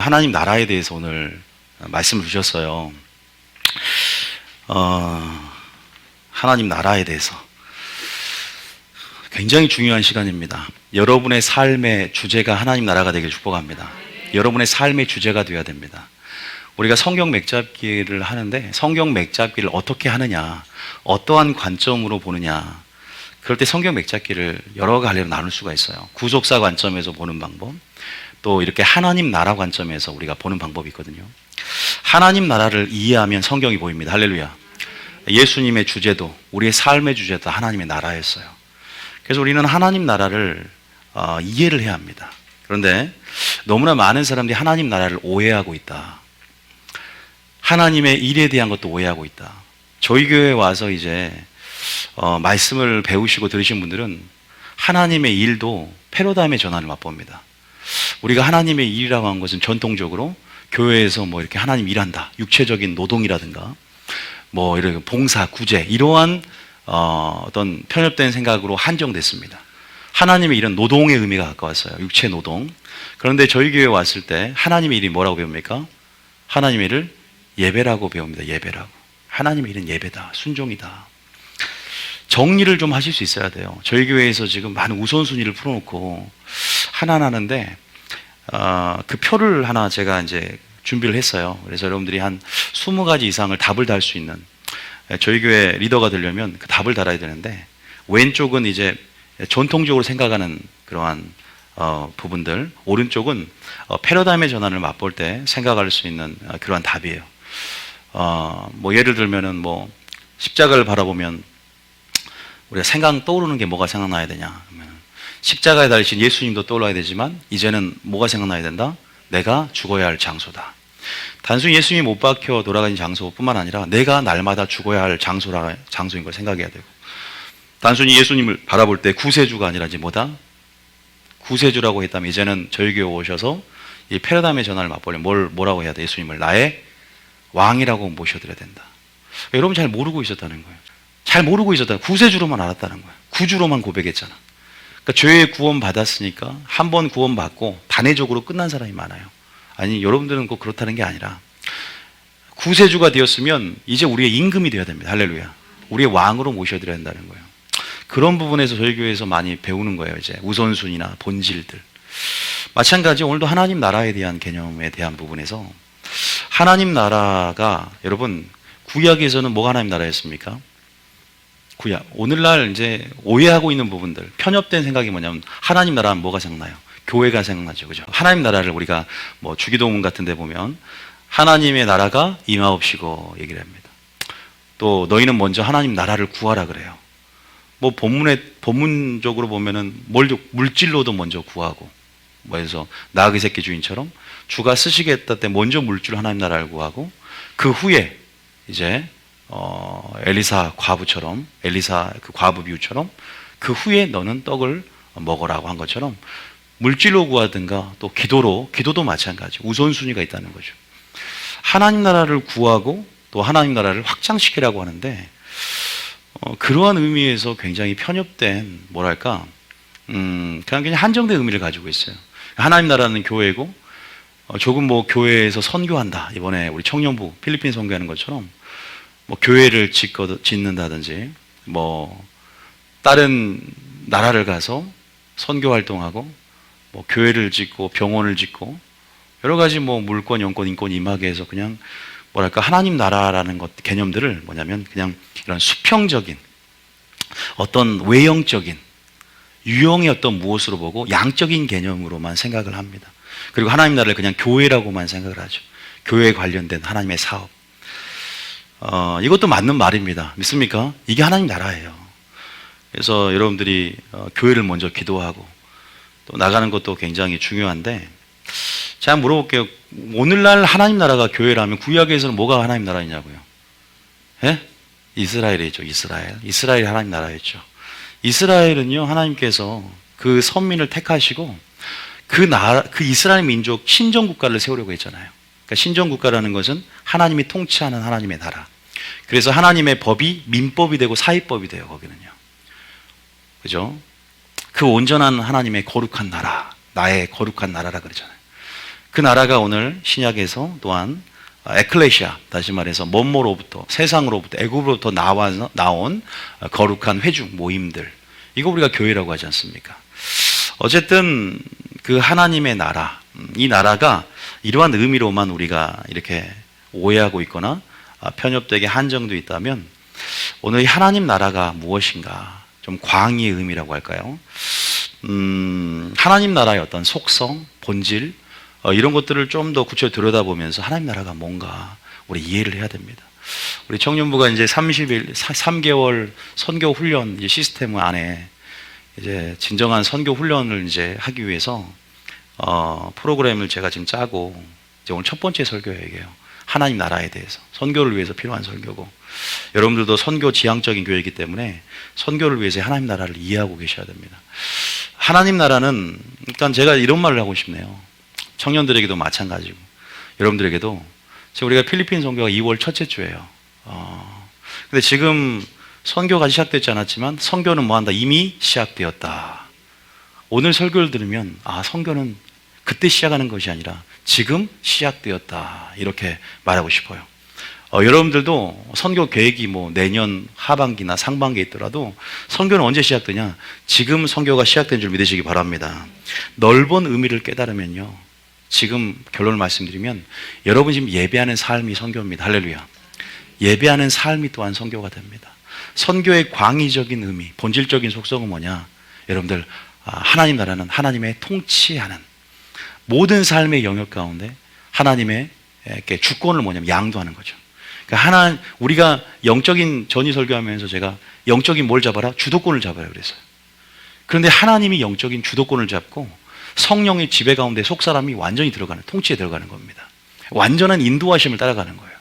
하나님 나라에 대해서 오늘 말씀을 주셨어요. 하나님 나라에 대해서 굉장히 중요한 시간입니다. 여러분의 삶의 주제가 하나님 나라가 되길 축복합니다. 여러분의 삶의 주제가 되어야 됩니다. 우리가 성경 맥잡기를 하는데 성경 맥잡기를 어떻게 하느냐, 어떠한 관점으로 보느냐, 그럴 때 성경 맥잡기를 여러 갈래로 나눌 수가 있어요. 구속사 관점에서 보는 방법, 또 이렇게 하나님 나라 관점에서 우리가 보는 방법이 있거든요. 하나님 나라를 이해하면 성경이 보입니다. 할렐루야. 예수님의 주제도, 우리의 삶의 주제도 하나님의 나라였어요. 그래서 우리는 하나님 나라를 이해를 해야 합니다. 그런데 너무나 많은 사람들이 하나님 나라를 오해하고 있다. 하나님의 일에 대한 것도 오해하고 있다. 저희 교회에 와서 이제 말씀을 배우시고 들으신 분들은 하나님의 일도 패러다임의 전환을 맛봅니다. 우리가 하나님의 일이라고 하는 것은 전통적으로 교회에서 뭐 이렇게 하나님 일한다, 육체적인 노동이라든가 뭐 이런 봉사, 구제, 이러한 어떤 편협된 생각으로 한정됐습니다. 하나님의 일은 노동의 의미가 가까웠어요. 육체 노동. 그런데 저희 교회에 왔을 때 하나님의 일이 뭐라고 배웁니까? 하나님의 일을 예배라고 배웁니다. 예배라고. 하나님의 일은 예배다, 순종이다. 정리를 좀 하실 수 있어야 돼요. 저희 교회에서 지금 많은 우선순위를 풀어놓고 하나 하는데 그 표를 하나 제가 이제 준비를 했어요. 그래서 여러분들이 한 20가지 이상을 답을 달 수 있는, 저희 교회 리더가 되려면 그 답을 달아야 되는데, 왼쪽은 이제 전통적으로 생각하는 그러한 부분들, 오른쪽은 패러다임의 전환을 맛볼 때 생각할 수 있는 그러한 답이에요. 뭐 예를 들면은 뭐 십자가를 바라보면 우리가 떠오르는 게 뭐가 생각나야 되냐? 십자가에 달리신 예수님도 떠올라야 되지만 이제는 뭐가 생각나야 된다? 내가 죽어야 할 장소다. 단순히 예수님이 못 박혀 돌아가신 장소뿐만 아니라 내가 날마다 죽어야 할 장소인 걸 생각해야 되고, 단순히 예수님을 바라볼 때 구세주가 아니라 이제 뭐다? 구세주라고 했다면 이제는 저희 교회 오셔서 이 패러다임의 전환을 맛보려면 뭐라고 해야 돼? 예수님을 나의 왕이라고 모셔드려야 된다. 여러분 잘 모르고 있었다는 거예요. 잘 모르고 있었다. 구세주로만 알았다는 거예요. 구주로만 고백했잖아. 그러니까 죄의 구원 받았으니까 한 번 구원 받고 단회적으로 끝난 사람이 많아요. 아니, 여러분들은 꼭 그렇다는 게 아니라 구세주가 되었으면 이제 우리의 임금이 되어야 됩니다. 할렐루야. 우리의 왕으로 모셔드려야 한다는 거예요. 그런 부분에서 저희 교회에서 많이 배우는 거예요. 이제 우선순위나 본질들. 마찬가지 오늘도 하나님 나라에 대한 개념에 대한 부분에서, 하나님 나라가 여러분 구약에서는 뭐가 하나님 나라였습니까? 구약. 오늘날 이제 오해하고 있는 부분들, 편협된 생각이 뭐냐면 하나님 나라는 뭐가 생각나요? 교회가 생각나죠. 그죠? 하나님 나라를 우리가 뭐 주기도문 같은 데 보면 하나님의 나라가 임하옵시고 얘기를 합니다. 또 너희는 먼저 하나님 나라를 구하라 그래요. 뭐 본문적으로 보면은 물질로도 먼저 구하고, 뭐 해서 나그네 새끼 주인처럼 주가 쓰시겠다 때 먼저 물질 하나님 나라를 구하고, 그 후에 이제 엘리사 그 과부 비유처럼 그 후에 너는 떡을 먹으라고 한 것처럼 물질로 구하든가 또 기도도 마찬가지, 우선순위가 있다는 거죠. 하나님 나라를 구하고 또 하나님 나라를 확장시키라고 하는데, 그러한 의미에서 굉장히 편협된, 뭐랄까, 그냥 한정된 의미를 가지고 있어요. 하나님 나라는 교회고, 조금 뭐 교회에서 선교한다, 이번에 우리 청년부 필리핀 선교하는 것처럼 뭐 교회를 짓는다든지 뭐 다른 나라를 가서 선교 활동하고 뭐 교회를 짓고 병원을 짓고 여러 가지 뭐 물권, 영권, 인권 임하게 해서 그냥 뭐랄까 하나님 나라라는 것 개념들을 뭐냐면 그냥 이런 수평적인 어떤 외형적인 유형의 어떤 무엇으로 보고 양적인 개념으로만 생각을 합니다. 그리고 하나님 나라를 그냥 교회라고만 생각을 하죠. 교회에 관련된 하나님의 사업. 이것도 맞는 말입니다. 믿습니까? 이게 하나님 나라예요. 그래서 여러분들이 교회를 먼저 기도하고 또 나가는 것도 굉장히 중요한데, 제가 물어볼게요. 오늘날 하나님 나라가 교회라면 구약에서는 뭐가 하나님 나라냐고요? 예? 이스라엘이죠. 이스라엘이 하나님 나라였죠. 이스라엘은요, 하나님께서 그 선민을 택하시고 그 이스라엘 민족 신정국가를 세우려고 했잖아요. 그러니까 신정국가라는 것은 하나님이 통치하는 하나님의 나라. 그래서 하나님의 법이 민법이 되고 사위법이 돼요, 거기는요. 그죠? 그 온전한 하나님의 거룩한 나라, 나의 거룩한 나라라 그러잖아요. 그 나라가 오늘 신약에서 또한 에클레시아, 다시 말해서 먼모로부터, 세상으로부터, 애굽으로부터 나온 거룩한 회중 모임들, 이거 우리가 교회라고 하지 않습니까? 어쨌든 그 하나님의 나라, 이 나라가 이러한 의미로만 우리가 이렇게 오해하고 있거나 편협되게 한정되어 있다면, 오늘 이 하나님 나라가 무엇인가, 좀 광의의 의미라고 할까요? 하나님 나라의 어떤 속성, 본질, 이런 것들을 좀 더 구체적으로 들여다보면서 하나님 나라가 뭔가 우리 이해를 해야 됩니다. 우리 청년부가 이제 3개월 선교 훈련 시스템 안에 이제 진정한 선교 훈련을 이제 하기 위해서 프로그램을 제가 지금 짜고, 이제 오늘 첫 번째 설교예요. 하나님 나라에 대해서, 선교를 위해서 필요한 설교고, 여러분들도 선교 지향적인 교회이기 때문에 선교를 위해서 하나님 나라를 이해하고 계셔야 됩니다. 하나님 나라는, 일단 제가 이런 말을 하고 싶네요. 청년들에게도 마찬가지고 여러분들에게도, 지금 우리가 필리핀 선교가 2월 첫째 주예요. 근데 지금 선교가 시작되지 않았지만 선교는 뭐한다? 이미 시작되었다. 오늘 설교를 들으면 선교는 그때 시작하는 것이 아니라 지금 시작되었다, 이렇게 말하고 싶어요. 여러분들도 선교 계획이 뭐 내년 하반기나 상반기에 있더라도 선교는 언제 시작되냐? 지금 선교가 시작된 줄 믿으시기 바랍니다. 넓은 의미를 깨달으면요, 지금 결론을 말씀드리면 여러분 지금 예배하는 삶이 선교입니다. 할렐루야. 예배하는 삶이 또한 선교가 됩니다. 선교의 광의적인 의미, 본질적인 속성은 뭐냐? 여러분들, 하나님 나라는 하나님의 통치하는 모든 삶의 영역 가운데 하나님의 주권을 뭐냐면 양도하는 거죠. 그러니까 우리가 영적인 전이 설교하면서 제가 영적인 뭘 잡아라? 주도권을 잡아라 그랬어요. 그런데 하나님이 영적인 주도권을 잡고 성령의 지배 가운데 속사람이 완전히 들어가는, 통치에 들어가는 겁니다. 완전한 인도하심을 따라가는 거예요.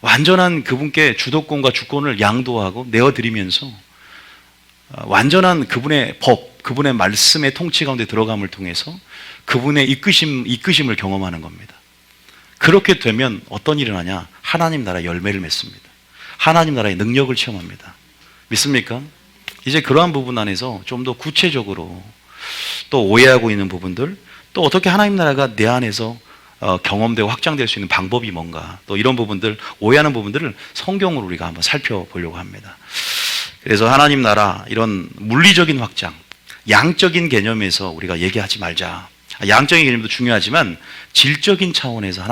완전한 그분께 주도권과 주권을 양도하고 내어드리면서 완전한 그분의 법, 그분의 말씀의 통치 가운데 들어감을 통해서 그분의 이끄심을 경험하는 겁니다. 그렇게 되면 어떤 일이 나냐? 하나님 나라 열매를 맺습니다. 하나님 나라의 능력을 체험합니다. 믿습니까? 이제 그러한 부분 안에서 좀 더 구체적으로 또 오해하고 있는 부분들, 또 어떻게 하나님 나라가 내 안에서 경험되고 확장될 수 있는 방법이 뭔가, 또 이런 부분들, 오해하는 부분들을 성경으로 우리가 한번 살펴보려고 합니다. 그래서 하나님 나라, 이런 물리적인 확장, 양적인 개념에서 우리가 얘기하지 말자. 양적인 개념도 중요하지만 질적인 차원에서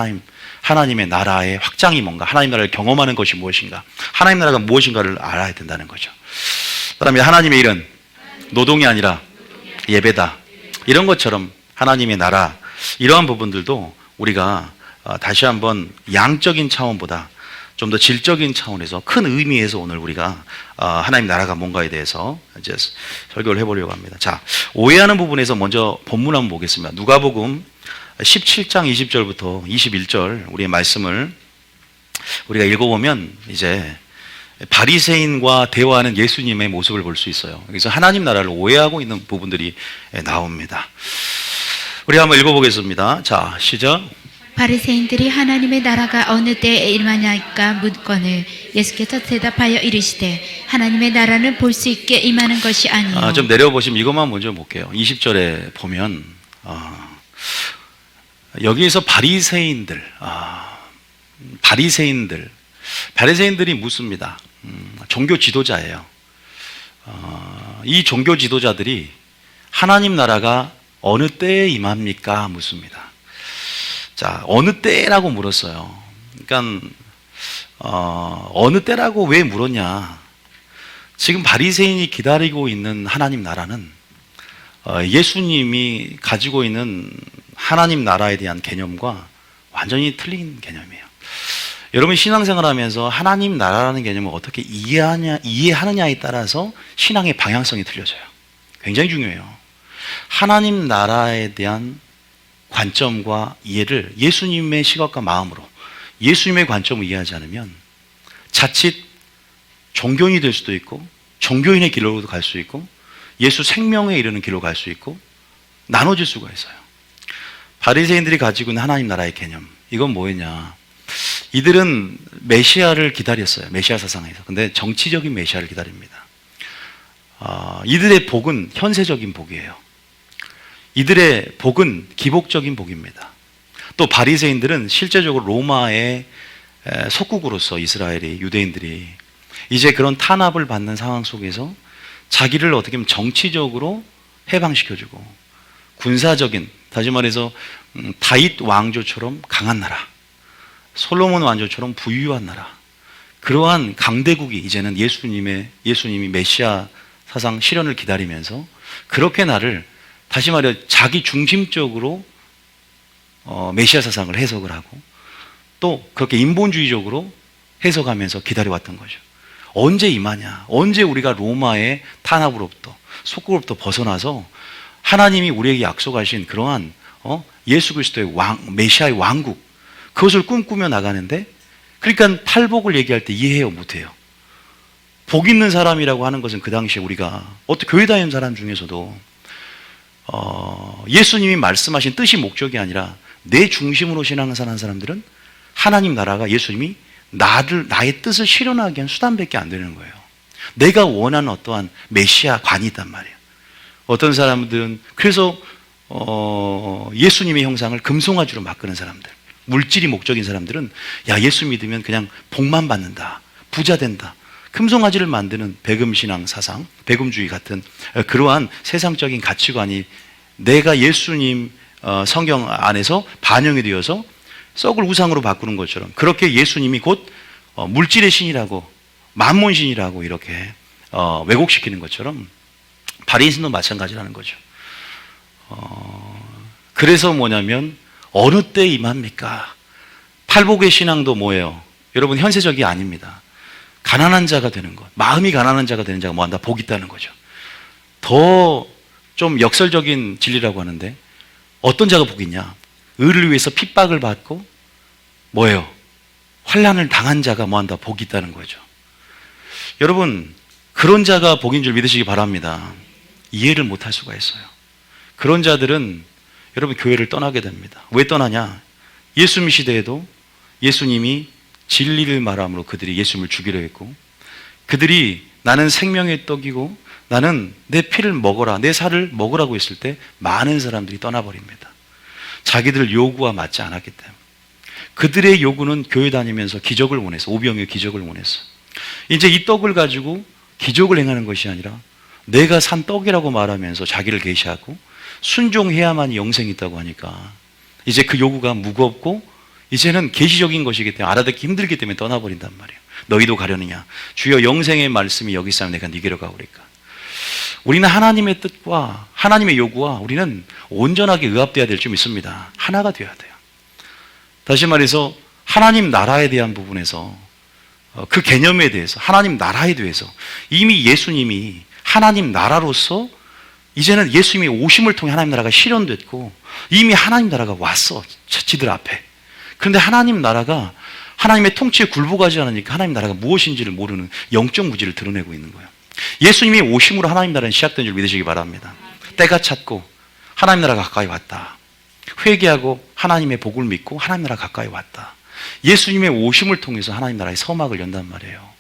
하나님의 나라의 확장이 뭔가, 하나님 나라를 경험하는 것이 무엇인가, 하나님 나라가 무엇인가를 알아야 된다는 거죠. 그다음에 하나님의 일은 노동이 아니라 예배다. 이런 것처럼 하나님의 나라, 이러한 부분들도 우리가 다시 한번 양적인 차원보다 좀 더 질적인 차원에서 큰 의미에서 오늘 우리가 하나님 나라가 뭔가에 대해서 이제 설교를 해보려고 합니다. 자, 오해하는 부분에서 먼저 본문 한번 보겠습니다. 누가복음 17장 20절부터 21절 우리의 말씀을 우리가 읽어보면 이제 바리새인과 대화하는 예수님의 모습을 볼 수 있어요. 그래서 하나님 나라를 오해하고 있는 부분들이 나옵니다. 우리 한번 읽어보겠습니다. 자, 시작. 바리새인들이 하나님의 나라가 어느 때에 임하냐니까 묻거늘 예수께서 대답하여 이르시되 하나님의 나라는 볼 수 있게 임하는 것이 아니요. 좀 내려보시면 이것만 먼저 볼게요. 20절에 보면 여기에서 바리새인들이 묻습니다. 종교 지도자예요. 이 종교 지도자들이 하나님 나라가 어느 때에 임합니까? 묻습니다. 자, 어느 때라고 물었어요. 그러니까 어느 때라고 왜 물었냐? 지금 바리새인이 기다리고 있는 하나님 나라는 예수님이 가지고 있는 하나님 나라에 대한 개념과 완전히 틀린 개념이에요. 여러분 신앙생활하면서 하나님 나라라는 개념을 어떻게 이해하느냐에 따라서 신앙의 방향성이 틀려져요. 굉장히 중요해요. 하나님 나라에 대한 관점과 이해를 예수님의 시각과 마음으로, 예수님의 관점을 이해하지 않으면 자칫 종교인이 될 수도 있고 종교인의 길로도 갈 수 있고 예수 생명에 이르는 길로 갈 수 있고 나눠질 수가 있어요. 바리새인들이 가지고 있는 하나님 나라의 개념, 이건 뭐였냐? 이들은 메시아를 기다렸어요. 메시아 사상에서. 근데 정치적인 메시아를 기다립니다. 이들의 복은 현세적인 복이에요. 이들의 복은 기복적인 복입니다. 또 바리새인들은 실제적으로 로마의 속국으로서 이스라엘이, 유대인들이 이제 그런 탄압을 받는 상황 속에서 자기를 어떻게 보면 정치적으로 해방시켜주고 군사적인, 다시 말해서 다윗 왕조처럼 강한 나라, 솔로몬 왕조처럼 부유한 나라, 그러한 강대국이 이제는 예수님이 메시아 사상 실현을 기다리면서 그렇게 나를 다시 말해 자기 중심적으로 메시아 사상을 해석을 하고 또 그렇게 인본주의적으로 해석하면서 기다려왔던 거죠. 언제 임하냐? 언제 우리가 로마의 탄압으로부터 속국으로부터 벗어나서 하나님이 우리에게 약속하신 그러한 예수 그리스도의 메시아의 왕국, 그것을 꿈꾸며 나가는데, 그러니까 팔복을 얘기할 때 이해해요, 못해요? 복 있는 사람이라고 하는 것은 그 당시에 우리가 어떤 교회 다니는 사람 중에서도 예수님이 말씀하신 뜻이 목적이 아니라 내 중심으로 신앙사는 사람들은 하나님 나라가 예수님이 나의 뜻을 실현하기 위한 수단밖에 안 되는 거예요. 내가 원하는 어떠한 메시아 관이 있단 말이에요. 어떤 사람들은 그래서 예수님의 형상을 금송아지로 바꾸는 사람들, 물질이 목적인 사람들은 야, 예수 믿으면 그냥 복만 받는다, 부자 된다, 금송아지를 만드는 배금신앙 사상, 배금주의 같은 그러한 세상적인 가치관이 내가 예수님 성경 안에서 반영이 되어서 썩을 우상으로 바꾸는 것처럼, 그렇게 예수님이 곧 물질의 신이라고, 만몬 신이라고 이렇게 왜곡시키는 것처럼 바리새인도 마찬가지라는 거죠. 그래서 뭐냐면 어느 때 임합니까? 팔복의 신앙도 뭐예요? 여러분, 현세적이 아닙니다. 가난한 자가 되는 것, 마음이 가난한 자가 되는 자가 뭐한다? 복 있다는 거죠. 더 좀 역설적인 진리라고 하는데, 어떤 자가 복이 있냐? 의를 위해서 핍박을 받고 뭐예요? 환난을 당한 자가 뭐한다? 복이 있다는 거죠. 여러분, 그런 자가 복인 줄 믿으시기 바랍니다. 이해를 못할 수가 있어요. 그런 자들은 여러분 교회를 떠나게 됩니다. 왜 떠나냐? 예수님 시대에도 예수님이 진리를 말함으로 그들이 예수님을 죽이려 했고, 그들이 나는 생명의 떡이고 나는 내 피를 먹어라, 내 살을 먹으라고 했을 때 많은 사람들이 떠나버립니다. 자기들 요구와 맞지 않았기 때문에. 그들의 요구는 교회 다니면서 기적을 원했어. 오병이어 기적을 원했어. 이제 이 떡을 가지고 기적을 행하는 것이 아니라 내가 산 떡이라고 말하면서 자기를 계시하고 순종해야만 영생이 있다고 하니까 이제 그 요구가 무겁고 이제는 계시적인 것이기 때문에 알아듣기 힘들기 때문에 떠나버린단 말이에요. 너희도 가려느냐? 주여 영생의 말씀이 여기 있으면 내가 네게로 가오리까? 우리는 하나님의 뜻과 하나님의 요구와 우리는 온전하게 의합되어야 될 줄 믿습니다. 하나가 되어야 돼요. 다시 말해서 하나님 나라에 대한 부분에서 그 개념에 대해서, 하나님 나라에 대해서 이미 예수님이 하나님 나라로서 이제는 예수님이 오심을 통해 하나님 나라가 실현됐고 이미 하나님 나라가 왔어, 지들 앞에. 그런데 하나님 나라가 하나님의 통치에 굴복하지 않으니까 하나님 나라가 무엇인지를 모르는 영적 무지를 드러내고 있는 거예요. 예수님이 오심으로 하나님 나라는 시작된 줄 믿으시기 바랍니다. 때가 찼고 하나님 나라가 가까이 왔다. 회개하고 하나님의 복을 믿고 하나님 나라가 가까이 왔다. 예수님의 오심을 통해서 하나님 나라의 서막을 연단 말이에요.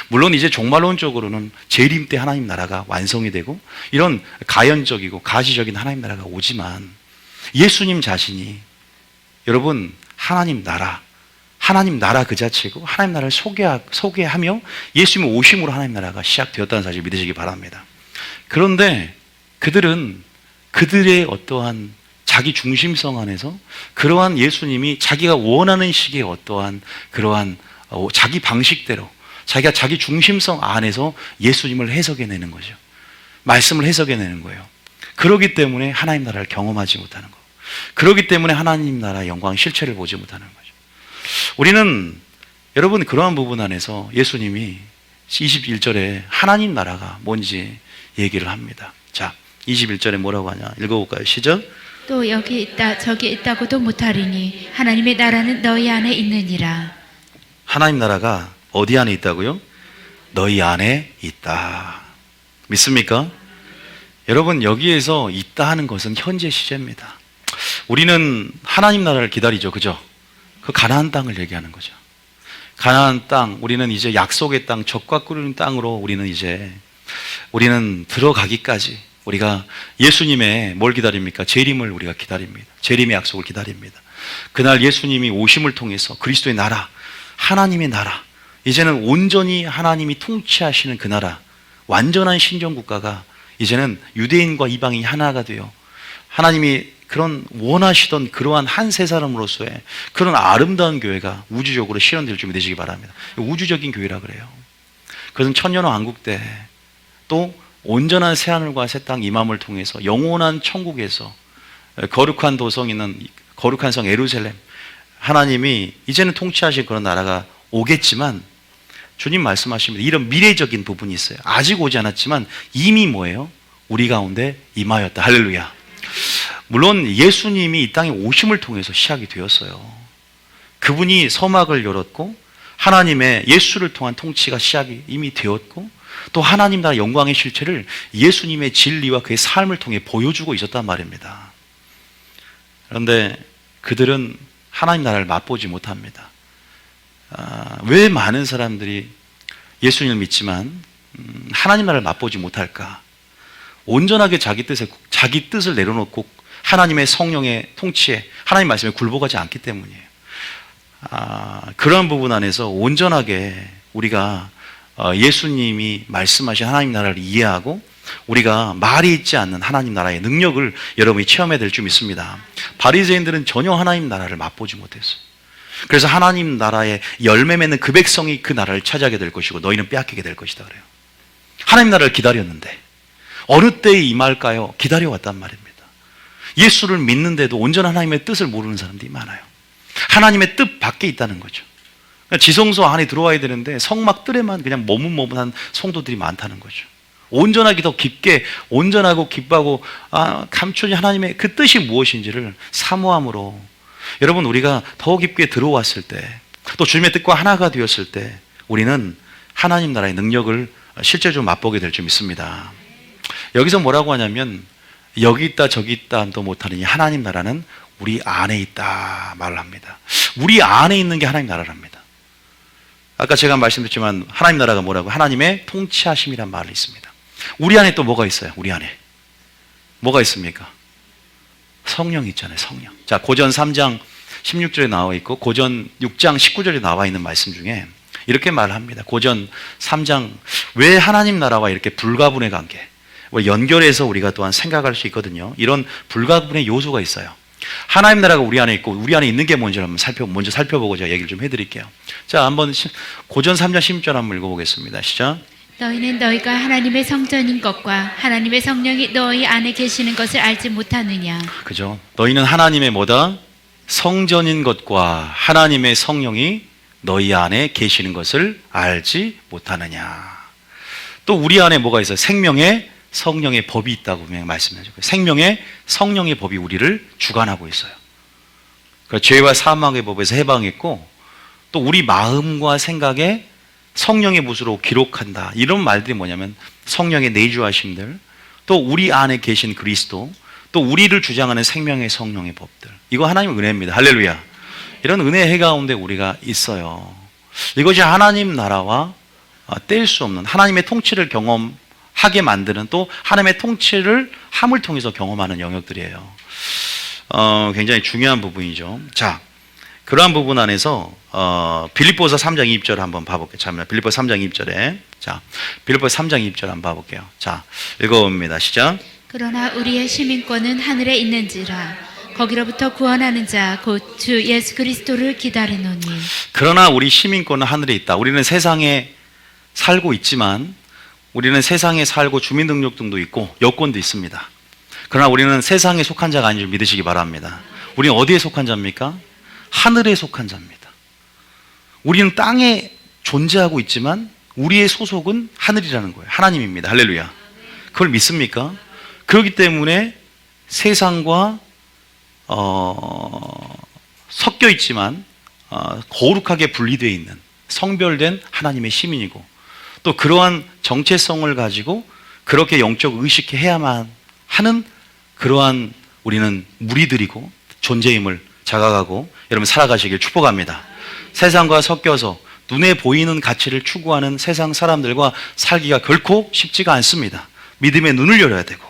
물론 이제 종말론적으로는 재림 때 하나님 나라가 완성이 되고 이런 가연적이고 가시적인 하나님 나라가 오지만 예수님 자신이 여러분 하나님 나라 그 자체고 하나님 나라를 소개하며 예수님의 오심으로 하나님 나라가 시작되었다는 사실을 믿으시기 바랍니다. 그런데 그들은 그들의 어떠한 자기 중심성 안에서 그러한 예수님이 자기가 원하는 식의 어떠한 그러한 자기 방식대로 자기가 자기 중심성 안에서 예수님을 해석해내는 거죠. 말씀을 해석해내는 거예요. 그렇기 때문에 하나님 나라를 경험하지 못하는 거예요. 그렇기 때문에 하나님 나라의 영광 실체를 보지 못하는 거죠. 우리는 여러분 그러한 부분 안에서 예수님이 21절에 하나님 나라가 뭔지 얘기를 합니다. 자, 21절에 뭐라고 하냐? 읽어볼까요? 시작. 또 여기 있다 저기 있다고도 못하리니 하나님의 나라는 너희 안에 있느니라. 하나님 나라가 어디 안에 있다고요? 너희 안에 있다. 믿습니까? 여러분 여기에서 있다 하는 것은 현재 시제입니다. 우리는 하나님 나라를 기다리죠. 그죠? 그 가나안 땅을 얘기하는 거죠. 가나안 땅, 우리는 이제 약속의 땅, 젖과 꿀 땅으로 우리는 들어가기까지 우리가 예수님의 뭘 기다립니까? 재림을 우리가 기다립니다. 재림의 약속을 기다립니다. 그날 예수님이 오심을 통해서 그리스도의 나라, 하나님의 나라, 이제는 온전히 하나님이 통치하시는 그 나라, 완전한 신정국가가 이제는 유대인과 이방인이 하나가 되어 하나님이 그런 원하시던 그러한 한 세 사람으로서의 그런 아름다운 교회가 우주적으로 실현될 준비 되시기 바랍니다. 우주적인 교회라 그래요. 그것은 천년왕 왕국 때 또 온전한 새하늘과 새 땅 임함을 통해서 영원한 천국에서 거룩한 도성 있는 거룩한 성 예루살렘, 하나님이 이제는 통치하실 그런 나라가 오겠지만, 주님 말씀하십니다. 이런 미래적인 부분이 있어요. 아직 오지 않았지만 이미 뭐예요? 우리 가운데 임하였다. 할렐루야. 물론 예수님이 이 땅에 오심을 통해서 시작이 되었어요. 그분이 서막을 열었고 하나님의 예수를 통한 통치가 시작이 이미 되었고, 또 하나님 나라 영광의 실체를 예수님의 진리와 그의 삶을 통해 보여주고 있었단 말입니다. 그런데 그들은 하나님 나라를 맛보지 못합니다. 왜 많은 사람들이 예수님을 믿지만 하나님 나라를 맛보지 못할까? 온전하게 자기 뜻을 내려놓고 하나님의 성령의 통치에, 하나님 말씀에 굴복하지 않기 때문이에요. 그런 부분 안에서 온전하게 우리가 예수님이 말씀하신 하나님 나라를 이해하고 우리가 말이 있지 않는 하나님 나라의 능력을 여러분이 체험해야 될 줄 믿습니다. 바리새인들은 전혀 하나님 나라를 맛보지 못했어요. 그래서 하나님 나라의 열매 맺는 그 백성이 그 나라를 차지하게 될 것이고 너희는 빼앗기게 될 것이다 그래요. 하나님 나라를 기다렸는데 어느 때에 임할까요? 기다려왔단 말입니다. 예수를 믿는데도 온전한 하나님의 뜻을 모르는 사람들이 많아요. 하나님의 뜻 밖에 있다는 거죠. 그러니까 지성소 안에 들어와야 되는데 성막 뜰에만 그냥 머뭇머뭇한 성도들이 많다는 거죠. 온전하게 더 깊게 온전하고 기뻐하고 감추어진 하나님의 그 뜻이 무엇인지를 사모함으로, 여러분 우리가 더 깊게 들어왔을 때, 또 주님의 뜻과 하나가 되었을 때 우리는 하나님 나라의 능력을 실제적으로 맛보게 될 줄 믿습니다. 여기서 뭐라고 하냐면 여기 있다 저기 있다도 못하는 이 하나님 나라는 우리 안에 있다 말을 합니다. 우리 안에 있는 게 하나님 나라랍니다. 아까 제가 말씀드렸지만 하나님 나라가 뭐라고? 하나님의 통치하심이란 말이 있습니다. 우리 안에 또 뭐가 있어요? 우리 안에 뭐가 있습니까? 성령이 있잖아요. 성령. 자, 고전 3장 16절에 나와 있고 고전 6장 19절에 나와 있는 말씀 중에 이렇게 말합니다. 고전 3장, 왜 하나님 나라와 이렇게 불가분의 관계, 연결해서 우리가 또한 생각할 수 있거든요. 이런 불가분의 요소가 있어요. 하나님 나라가 우리 안에 있고 우리 안에 있는 게 뭔지 한번 먼저 살펴보고 제가 얘기를 좀 해드릴게요. 자, 한번 고전 3장 16절 한번 읽어보겠습니다. 시작. 너희는 너희가 하나님의 성전인 것과 하나님의 성령이 너희 안에 계시는 것을 알지 못하느냐. 그죠? 너희는 하나님의 뭐다? 성전인 것과 하나님의 성령이 너희 안에 계시는 것을 알지 못하느냐. 또 우리 안에 뭐가 있어요? 생명의 성령의 법이 있다고 분명히 말씀하죠. 생명의 성령의 법이 우리를 주관하고 있어요. 그러니까 죄와 사망의 법에서 해방했고, 또 우리 마음과 생각에 성령의 붓으로 기록한다. 이런 말들이 뭐냐면 성령의 내주하심들, 또 우리 안에 계신 그리스도, 또 우리를 주장하는 생명의 성령의 법들. 이거 하나님의 은혜입니다. 할렐루야. 이런 은혜의 해 가운데 우리가 있어요. 이것이 하나님 나라와 뗄 수 없는 하나님의 통치를 경험하게 만드는, 또 하나님의 통치를 함을 통해서 경험하는 영역들이에요. 굉장히 중요한 부분이죠. 자, 그러한 부분 안에서 빌립보서 3장 2절을 한번 봐볼게요. 자, 빌립보서 3장 2절에, 자, 빌립보서 3장 2절 한번 봐볼게요. 자, 읽어봅니다. 시작. 그러나 우리의 시민권은 하늘에 있는지라 거기로부터 구원하는 자 곧 주 예수 그리스도를 기다리노니. 그러나 우리 시민권은 하늘에 있다. 우리는 세상에 살고 있지만, 우리는 세상에 살고 주민등록증도 있고 여권도 있습니다. 그러나 우리는 세상에 속한 자가 아닌 줄 믿으시기 바랍니다. 우리는 어디에 속한 자입니까? 하늘에 속한 자입니다. 우리는 땅에 존재하고 있지만 우리의 소속은 하늘이라는 거예요. 하나님입니다. 할렐루야. 그걸 믿습니까? 그렇기 때문에 세상과 섞여 있지만 거룩하게 분리되어 있는 성별된 하나님의 시민이고, 또 그러한 정체성을 가지고 그렇게 영적 의식해야만 하는 그러한 우리는 무리들이고 존재임을 자각하고 여러분 살아가시길 축복합니다. 세상과 섞여서 눈에 보이는 가치를 추구하는 세상 사람들과 살기가 결코 쉽지가 않습니다. 믿음의 눈을 열어야 되고,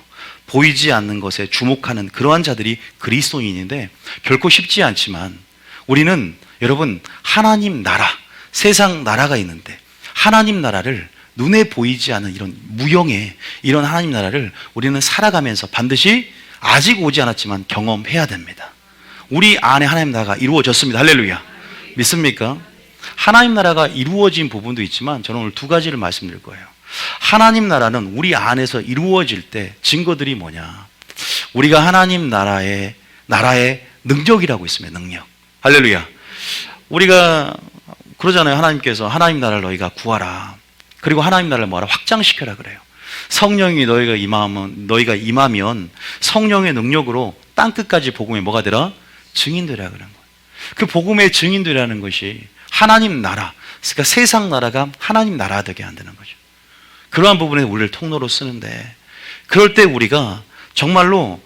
보이지 않는 것에 주목하는 그러한 자들이 그리스도인인데 결코 쉽지 않지만 우리는 여러분 하나님 나라, 세상 나라가 있는데 하나님 나라를 눈에 보이지 않는 이런 무형의 이런 하나님 나라를 우리는 살아가면서 반드시 아직 오지 않았지만 경험해야 됩니다. 우리 안에 하나님 나라가 이루어졌습니다. 할렐루야. 믿습니까? 하나님 나라가 이루어진 부분도 있지만 저는 오늘 두 가지를 말씀드릴 거예요. 하나님 나라는 우리 안에서 이루어질 때 증거들이 뭐냐? 우리가 하나님 나라의 능력이라고 있습니다. 능력. 할렐루야. 우리가 그러잖아요. 하나님께서 하나님 나라를 너희가 구하라. 그리고 하나님 나라를 뭐하라? 확장시켜라 그래요. 성령이 너희가 임하면 성령의 능력으로 땅끝까지 복음의 뭐가 되라? 증인되라 그런 거예요. 그 복음의 증인되라는 것이 하나님 나라, 그러니까 세상 나라가 하나님 나라 되게 한다는 거죠. 그러한 부분에 우리를 통로로 쓰는데 그럴 때 우리가 정말로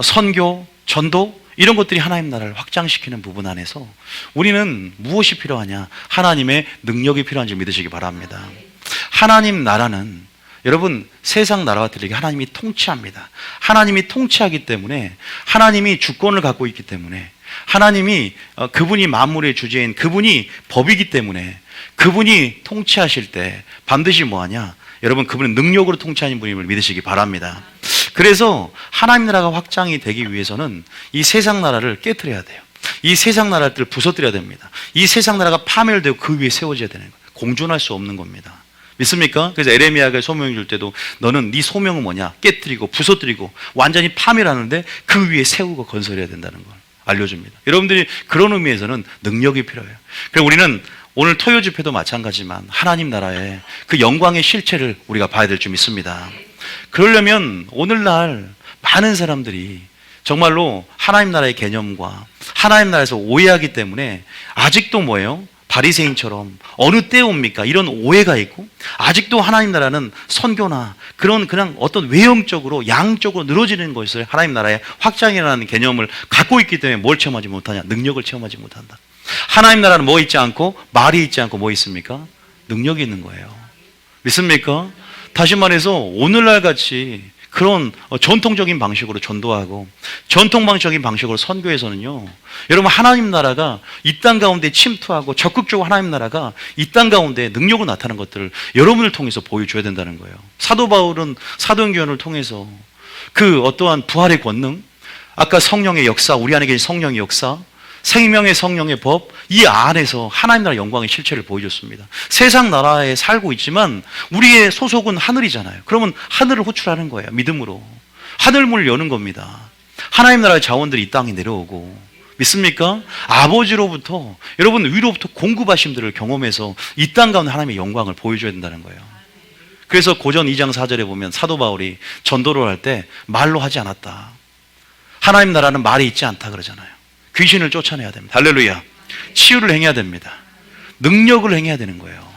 선교, 전도 이런 것들이 하나님 나라를 확장시키는 부분 안에서 우리는 무엇이 필요하냐? 하나님의 능력이 필요한 줄 믿으시기 바랍니다. 하나님 나라는 여러분 세상 나라와 다르게 하나님이 통치합니다. 하나님이 통치하기 때문에 하나님이 주권을 갖고 있기 때문에 하나님이 그분이 만물의 주제인 그분이 법이기 때문에 그분이 통치하실 때 반드시 뭐하냐? 여러분 그분은 능력으로 통치하는 분임을 믿으시기 바랍니다. 그래서 하나님 나라가 확장이 되기 위해서는 이 세상 나라를 깨트려야 돼요. 이 세상 나라를 부서뜨려야 됩니다. 이 세상 나라가 파멸되고 그 위에 세워져야 되는 거예요. 공존할 수 없는 겁니다. 믿습니까? 그래서 에레미야가 소명을 줄 때도 너는 네 소명은 뭐냐? 깨트리고 부서뜨리고 완전히 파멸하는데 그 위에 세우고 건설해야 된다는 걸 알려줍니다. 여러분들이 그런 의미에서는 능력이 필요해요. 그래서 우리는 오늘 토요 집회도 마찬가지지만 하나님 나라의 그 영광의 실체를 우리가 봐야 될 줄 믿습니다. 그러려면 오늘날 많은 사람들이 정말로 하나님 나라의 개념과 하나님 나라에서 오해하기 때문에 아직도 뭐예요? 바리새인처럼 어느 때 옵니까? 이런 오해가 있고 아직도 하나님 나라는 선교나 그냥 어떤 외형적으로 양적으로 늘어지는 것을 하나님 나라의 확장이라는 개념을 갖고 있기 때문에 뭘 체험하지 못하냐? 능력을 체험하지 못한다. 하나님 나라는 뭐 있지 않고 말이 있지 않고 뭐 있습니까? 능력이 있는 거예요. 믿습니까? 다시 말해서 오늘날 같이 그런 전통적인 방식으로 전도하고 전통적인 방식으로 선교에서는요, 여러분 하나님 나라가 이 땅 가운데 침투하고 적극적으로 하나님 나라가 이 땅 가운데 능력으로 나타나는 것들을 여러분을 통해서 보여줘야 된다는 거예요. 사도 바울은 사도행전을 통해서 그 어떠한 부활의 권능, 아까 성령의 역사, 우리 안에 계신 성령의 역사, 생명의 성령의 법, 이 안에서 하나님 나라 영광의 실체를 보여줬습니다. 세상 나라에 살고 있지만 우리의 소속은 하늘이잖아요. 그러면 하늘을 호출하는 거예요. 믿음으로 하늘문을 여는 겁니다. 하나님 나라의 자원들이 이 땅에 내려오고, 믿습니까? 아버지로부터 여러분 위로부터 공급하심들을 경험해서 이 땅 가운데 하나님의 영광을 보여줘야 된다는 거예요. 그래서 고전 2장 4절에 보면 사도 바울이 전도를 할 때 말로 하지 않았다. 하나님 나라는 말이 있지 않다 그러잖아요. 귀신을 쫓아내야 됩니다. 할렐루야. 치유를 행해야 됩니다. 능력을 행해야 되는 거예요.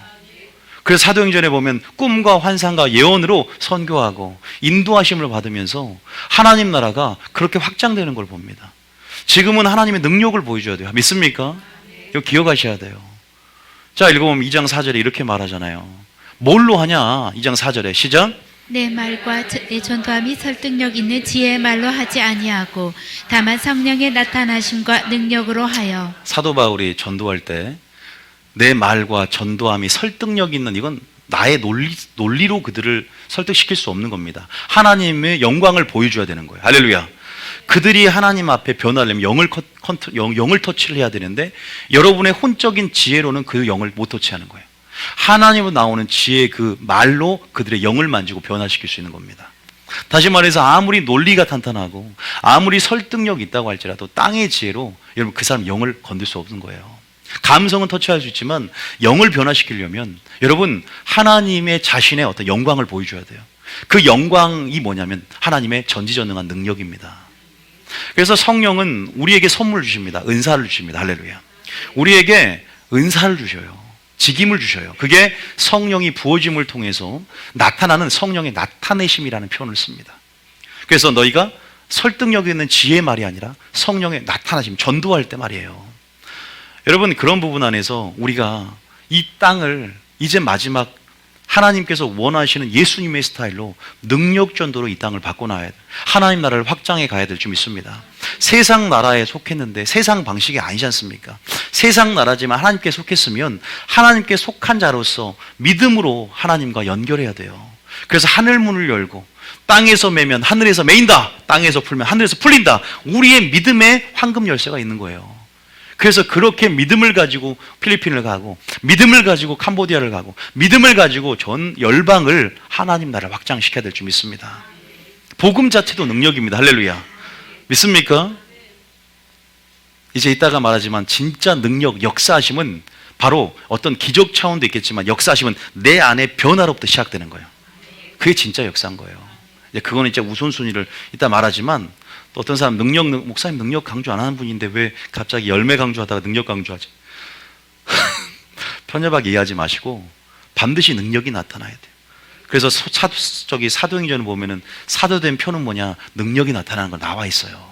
그래서 사도행전에 보면 꿈과 환상과 예언으로 선교하고 인도하심을 받으면서 하나님 나라가 그렇게 확장되는 걸 봅니다. 지금은 하나님의 능력을 보여줘야 돼요. 믿습니까? 이거 기억하셔야 돼요. 자, 읽어보면 2장 4절에 이렇게 말하잖아요. 뭘로 하냐? 2장 4절에 시작. 내 말과 내 전도함이 설득력 있는 지혜의 말로 하지 아니하고 다만 성령의 나타나심과 능력으로 하여. 사도 바울이 전도할 때 내 말과 전도함이 설득력 있는, 이건 나의 논리로 그들을 설득시킬 수 없는 겁니다. 하나님의 영광을 보여줘야 되는 거예요. 할렐루야. 그들이 하나님 앞에 변하려면 영을 터치를 해야 되는데 여러분의 혼적인 지혜로는 그 영을 못 터치하는 거예요. 하나님으로 나오는 지혜의 그 말로 그들의 영을 만지고 변화시킬 수 있는 겁니다. 다시 말해서 아무리 논리가 탄탄하고 아무리 설득력이 있다고 할지라도 땅의 지혜로 여러분 그 사람 영을 건들 수 없는 거예요. 감성은 터치할 수 있지만 영을 변화시키려면 여러분 하나님의 자신의 어떤 영광을 보여줘야 돼요. 그 영광이 뭐냐면 하나님의 전지전능한 능력입니다. 그래서 성령은 우리에게 선물을 주십니다. 은사를 주십니다. 할렐루야. 우리에게 은사를 주셔요. 직임을 주셔요. 그게 성령이 부어짐을 통해서 나타나는 성령의 나타내심이라는 표현을 씁니다. 그래서 너희가 설득력 있는 지혜의 말이 아니라 성령의 나타나심, 전도할 때 말이에요. 여러분 그런 부분 안에서 우리가 이 땅을 이제 마지막 하나님께서 원하시는 예수님의 스타일로 능력 전도로 이 땅을 바꿔놔야 돼. 하나님 나라를 확장해 가야 될 줄 믿습니다. 세상 나라에 속했는데 세상 방식이 아니지 않습니까? 세상 나라지만 하나님께 속했으면 하나님께 속한 자로서 믿음으로 하나님과 연결해야 돼요. 그래서 하늘 문을 열고 땅에서 매면 하늘에서 매인다, 땅에서 풀면 하늘에서 풀린다. 우리의 믿음의 황금 열쇠가 있는 거예요. 그래서 그렇게 믿음을 가지고 필리핀을 가고, 믿음을 가지고 캄보디아를 가고, 믿음을 가지고 전 열방을 하나님 나라를 확장시켜야 될 줄 믿습니다. 복음 자체도 능력입니다. 할렐루야. 믿습니까? 이제 이따가 말하지만 진짜 능력, 역사하심은 바로 어떤 기적 차원도 있겠지만 역사하심은 내 안의 변화로부터 시작되는 거예요. 그게 진짜 역사인 거예요. 그거는 이제 우선순위를 이따 말하지만, 또 어떤 사람 목사님 능력 강조 안 하는 분인데 왜 갑자기 열매 강조하다가 능력 강조하지? 편협하게 이해하지 마시고 반드시 능력이 나타나야 돼요. 그래서 사도행전을 보면은 사도된 표는 뭐냐? 능력이 나타나는 거 나와 있어요.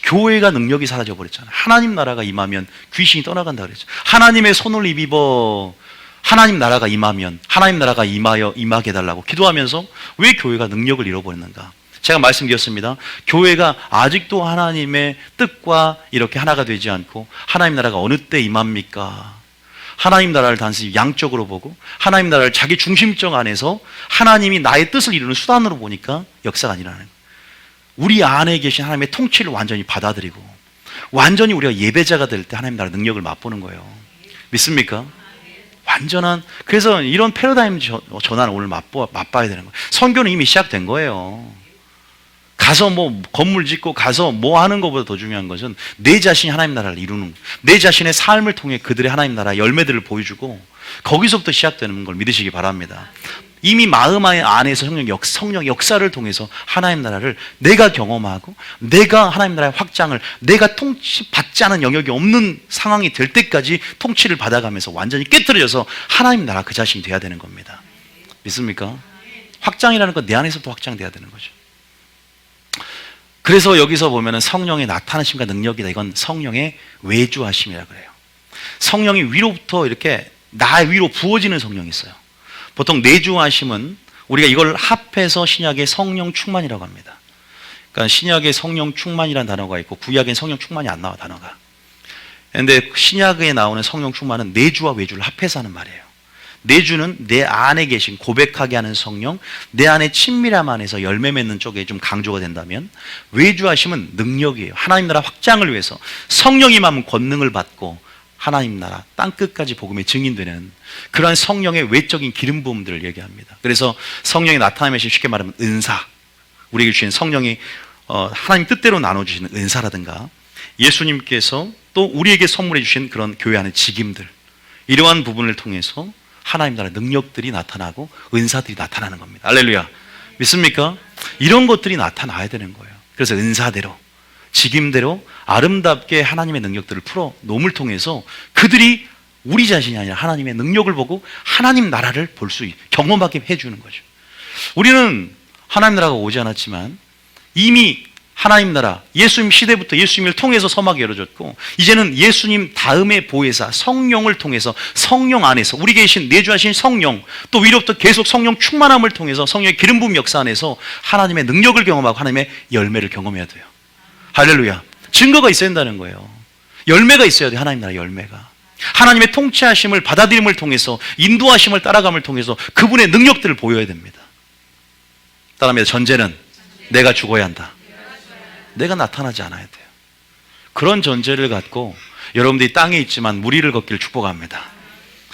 교회가 능력이 사라져 버렸잖아요. 하나님 나라가 임하면 귀신이 떠나간다 그랬죠. 하나님의 손을 입어 하나님 나라가 임하면 하나님 나라가 임하게 해달라고 기도하면서 왜 교회가 능력을 잃어버렸는가? 제가 말씀드렸습니다. 교회가 아직도 하나님의 뜻과 이렇게 하나가 되지 않고 하나님 나라가 어느 때 임합니까? 하나님 나라를 단순히 양적으로 보고 하나님 나라를 자기 중심적 안에서 하나님이 나의 뜻을 이루는 수단으로 보니까 역사가 아니라는 거예요. 우리 안에 계신 하나님의 통치를 완전히 받아들이고 완전히 우리가 예배자가 될 때 하나님 나라 능력을 맛보는 거예요. 믿습니까? 완전한, 그래서 이런 패러다임 전환을 오늘 맛봐야 되는 거예요. 선교는 이미 시작된 거예요. 가서 뭐 건물 짓고 가서 뭐 하는 것보다 더 중요한 것은 내 자신이 하나님 나라를 이루는, 내 자신의 삶을 통해 그들의 하나님 나라 열매들을 보여주고 거기서부터 시작되는 걸 믿으시기 바랍니다. 이미 마음 안에서 성령 역사를 통해서 하나님 나라를 내가 경험하고 내가 하나님 나라의 확장을 내가 통치받지 않은 영역이 없는 상황이 될 때까지 통치를 받아가면서 완전히 깨트려져서 하나님 나라 그 자신이 돼야 되는 겁니다. 믿습니까? 확장이라는 건 내 안에서부터 확장돼야 되는 거죠. 그래서 여기서 보면은 성령의 나타나심과 능력이다. 이건 성령의 외주하심이라 그래요. 성령이 위로부터 이렇게 나 위로 부어지는 성령이 있어요. 보통 내주하심은 우리가 이걸 합해서 신약의 성령 충만이라고 합니다. 그러니까 신약의 성령 충만이라는 단어가 있고 구약엔 성령 충만이 안 나와, 단어가. 그런데 신약에 나오는 성령 충만은 내주와 외주를 합해서 하는 말이에요. 내주는 내 안에 계신 고백하게 하는 성령, 내 안에 친밀함 안에서 열매 맺는 쪽에 좀 강조가 된다면, 외주하심은 능력이에요. 하나님 나라 확장을 위해서 성령이만 권능을 받고 하나님 나라 땅끝까지 복음의 증인되는 그러한 성령의 외적인 기름 부음들을 얘기합니다. 그래서 성령이 나타나면서 쉽게 말하면 은사, 우리에게 주신 성령이 하나님 뜻대로 나눠주시는 은사라든가, 예수님께서 또 우리에게 선물해 주신 그런 교회 안의 직임들, 이러한 부분을 통해서 하나님 나라의 능력들이 나타나고 은사들이 나타나는 겁니다. 할렐루야. 믿습니까? 이런 것들이 나타나야 되는 거예요. 그래서 은사대로, 직임대로 아름답게 하나님의 능력들을 풀어 놓음을 통해서 그들이 우리 자신이 아니라 하나님의 능력을 보고 하나님 나라를 볼 수 경험하게 해주는 거죠. 우리는 하나님 나라가 오지 않았지만 이미 하나님 나라, 예수님 시대부터 예수님을 통해서 서막이 열어졌고, 이제는 예수님 다음의 보혜사 성령을 통해서 성령 안에서 우리 계신 내주하신 성령, 또 위로부터 계속 성령 충만함을 통해서 성령의 기름 부음 역사 안에서 하나님의 능력을 경험하고 하나님의 열매를 경험해야 돼요. 할렐루야. 증거가 있어야 된다는 거예요. 열매가 있어야 돼요. 하나님 나라 열매가. 하나님의 통치하심을 받아들임을 통해서, 인도하심을 따라감을 통해서 그분의 능력들을 보여야 됩니다. 따라합니다. 전제는 내가 죽어야 한다. 내가 나타나지 않아야 돼요. 그런 전제를 갖고 여러분들이 땅에 있지만 무리를 걷기를 축복합니다.